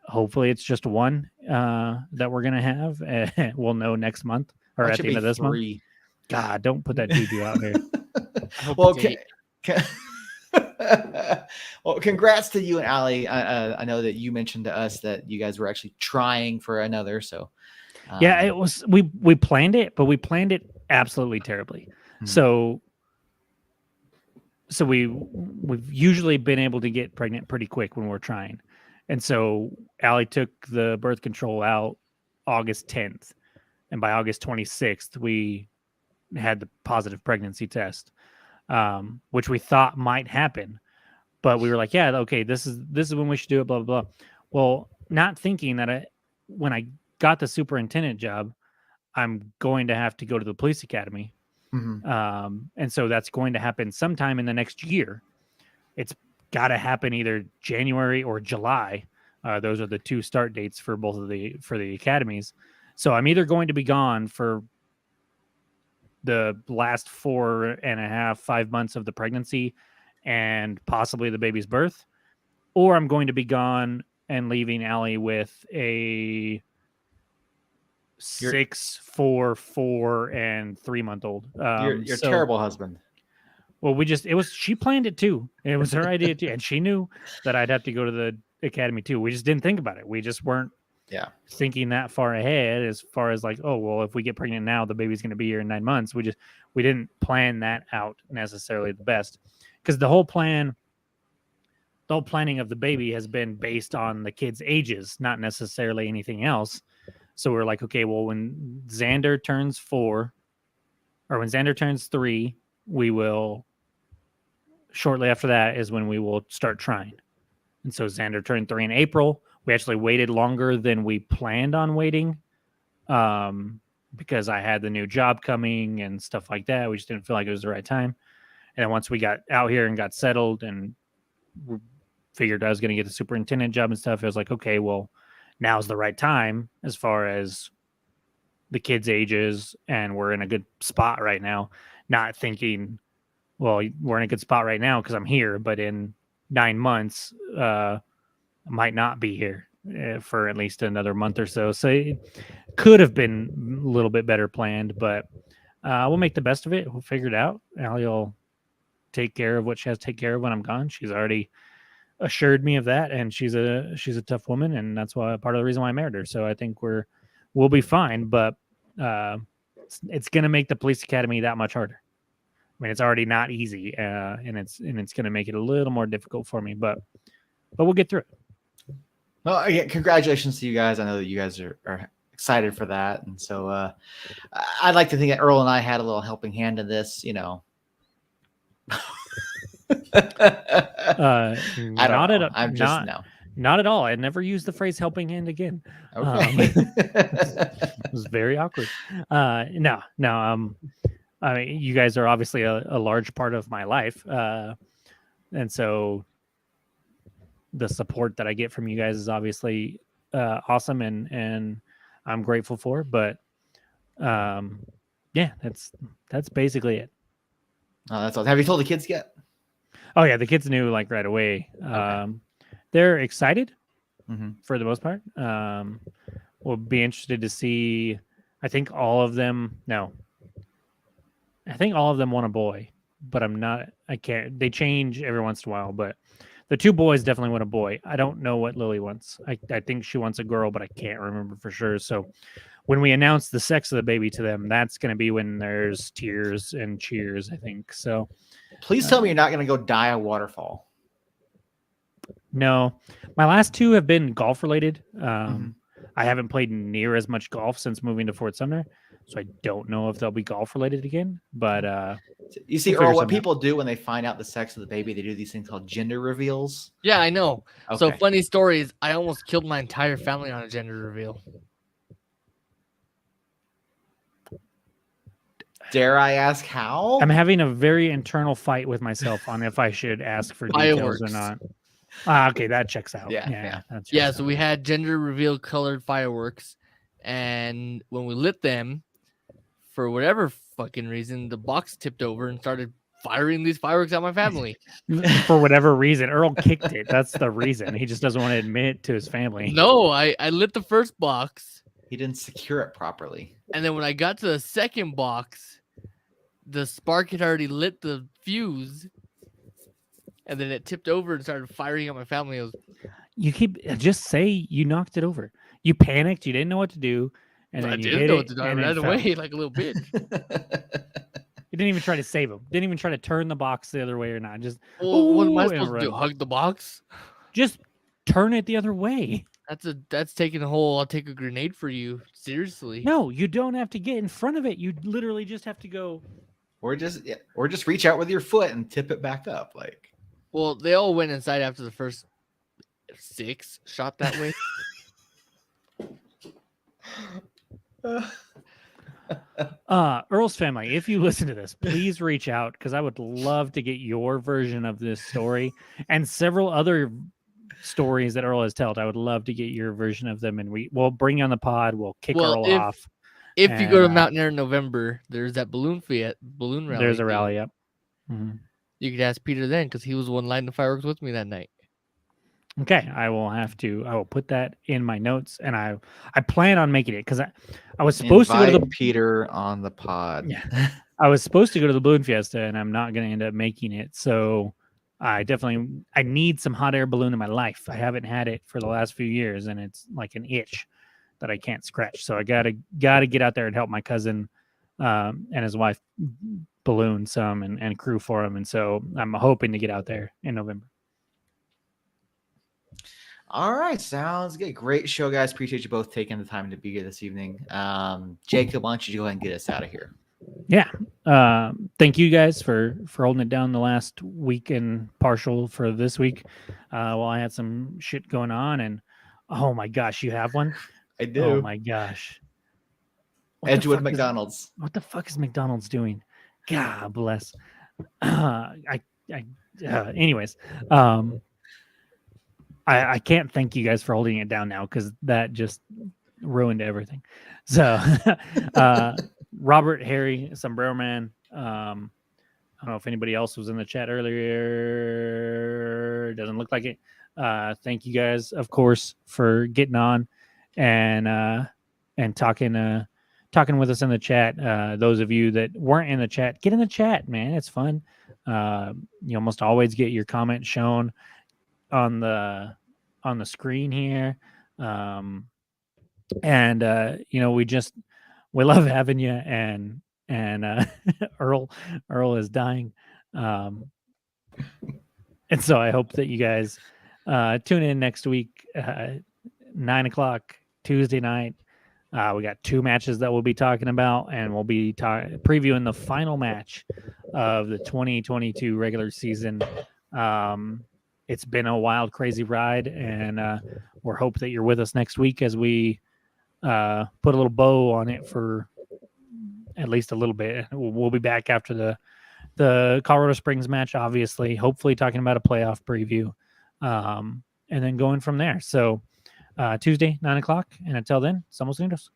hopefully it's just one that we're gonna have. We'll know next month or That at should the end be of this month. 3. God, don't put that juju out here. I hope Well, it's 8. well, congrats to you and Allie. I know that you mentioned to us that you guys were actually trying for another. So Yeah, it was we planned it, but we planned it absolutely terribly. Hmm. So we've usually been able to get pregnant pretty quick when we're trying. And so Allie took the birth control out August 10th. And by August 26th, we had the positive pregnancy test, which we thought might happen. But we were like, yeah, okay, this is when we should do it, blah, blah, blah. Well, not thinking that when I got the superintendent job, I'm going to have to go to the police academy. Mhm. And so that's going to happen sometime in the next year. It's got to happen either January or July. Those are the 2 start dates for both of the academies. So I'm either going to be gone for the last 4.5, 5 months of the pregnancy and possibly the baby's birth, or I'm going to be gone and leaving Allie with a 6, 4, 4, and 3-month-old. You're a terrible husband. Well, she planned it too. It was her idea too. And she knew that I'd have to go to the academy too. We just didn't think about it. We just weren't thinking that far ahead as far as like, oh, well, if we get pregnant now, the baby's going to be here in 9 months. We didn't plan that out necessarily the best, because the whole planning of the baby has been based on the kids' ages, not necessarily anything else. So we're like, okay, well, when Xander turns 4 or when Xander turns 3, shortly after that is when we will start trying. And so Xander turned 3 in April. We actually waited longer than we planned on waiting, because I had the new job coming and stuff like that. We just didn't feel like it was the right time. And then once we got out here and got settled and figured I was going to get the superintendent job and stuff, it was like, okay, well, now's the right time as far as the kids' ages, and we're in a good spot right now. Not thinking, well, we're in a good spot right now because I'm here, but in 9 months, I might not be here for at least another month or so. So it could have been a little bit better planned, but we'll make the best of it. We'll figure it out. Allie will take care of what she has to take care of when I'm gone. She's already assured me of that, and she's a tough woman, and that's why part of the reason why I married her. So I think we'll be fine, but it's going to make the police academy that much harder. I mean, it's already not easy, and it's going to make it a little more difficult for me, but we'll get through it. Well, again, congratulations to you guys. I know that you guys are excited for that, and so I'd like to think that Earl and I had a little helping hand in this. I don't Not know. at I'm just no. not at all. I never used the phrase "helping hand" again. Okay. It was very awkward. No. I mean, you guys are obviously a large part of my life, and so the support that I get from you guys is obviously awesome, and I'm grateful for. But yeah, that's basically it. Oh, that's all. Have you told the kids yet? Oh yeah, the kids knew like right away. They're excited Mm-hmm. for the most part. We'll be interested to see. I think all of them. No, I think all of them want a boy, but I'm not. I can't. They change every once in a while, but the two boys definitely want a boy. I don't know what Lily wants. I think she wants a girl, but I can't remember for sure. So when we announce the sex of the baby to them, that's going to be when there's tears and cheers, I think. So Please tell me you're not going to go die a waterfall. no, my last two have been golf related. Mhm. I haven't played near as much golf since moving to Fort Sumner, so I don't know if they'll be golf related again. But You see, we'll figure Earl, what something out. people do when they find out the sex of the baby, they do these things called gender reveals. Yeah, I know. So Okay. funny stories. I almost killed my entire family on a gender reveal. Dare I ask how? I'm having a very internal fight with myself on if I should ask for details or Fireworks. not. Okay, that checks out. Yeah. That checks Yeah, out. so we had gender reveal colored fireworks, and when we lit them, for whatever fucking reason, the box tipped over and started firing these fireworks at my family. For whatever reason, Earl kicked it. That's the reason. He just doesn't want to admit it to his family. No, I lit the first box, He didn't secure it properly. and then when I got to the second box, the spark had already lit the fuse, and then it tipped over and started firing at my family. It was, You keep just say you knocked it over. You panicked. You didn't know what to do, and I then you didn't hit know it, what to do. I and ran it fell. away like a little bitch. You didn't even try to save him. Didn't even try to turn the box the other way or not. Just Well, what am I ooh, and supposed to do? run. Hug the box? Just turn it the other way. That's taking a whole. I'll take a grenade for you. Seriously. No, you don't have to get in front of it. You literally just have to go. or just reach out with your foot and tip it back up. Like Well, they all went inside after the first 6 shot that way. Earl's family, if you listen to this, please reach out because I would love to get your version of this story and several other stories that Earl has told. I would love to get your version of them, and we'll bring you on the pod. We'll kick Well, Earl off. If you go to And, Mountain Air in November, there's that balloon rally. There's a too. rally up. Mhm. You could ask Peter then, because he was the one lighting the fireworks with me that night. Okay, I will put that in my notes, and I plan on making it because I was supposed to go to invite the Peter on the pod. Yeah. I was supposed to go to the balloon fiesta, and I'm not going to end up making it. So I need some hot air balloon in my life. I haven't had it for the last few years, and it's like an itch that I can't scratch. So I gotta get out there and help my cousin and his wife balloon some and crew for him. And so I'm hoping to get out there in November. All right, sounds good. Great show, guys. Appreciate you both taking the time to be here this evening. Jacob, why don't you go ahead and get us out of here? Yeah. Thank you guys for holding it down the last week and partial for this week. While I had some shit going on, and oh my gosh, you have one? I do. Oh my gosh. What the Edgewood fuck is- McDonald's. What the fuck is McDonald's doing? God bless. Anyways, I can't thank you guys for holding it down now because that just ruined everything. So, Robert, Harry, Sombrero Man. I don't know if anybody else was in the chat earlier. Doesn't look like it. Thank you guys, of course, for getting on and talking with us in the chat. Those of you that weren't in the chat, get in the chat, man. It's fun. You almost always get your comment shown on the screen here. We love having you, and Earl is dying. And so I hope that you guys tune in next week. 9 o'clock Tuesday night. We got 2 matches that we'll be talking about, and we'll be previewing the final match of the 2022 regular season. It's been a wild, crazy ride, and we're hoping that you're with us next week as we put a little bow on it for at least a little bit. We'll be back after the Colorado Springs match, obviously, hopefully talking about a playoff preview, and then going from there. So Tuesday, 9 o'clock. And until then, somos unidos.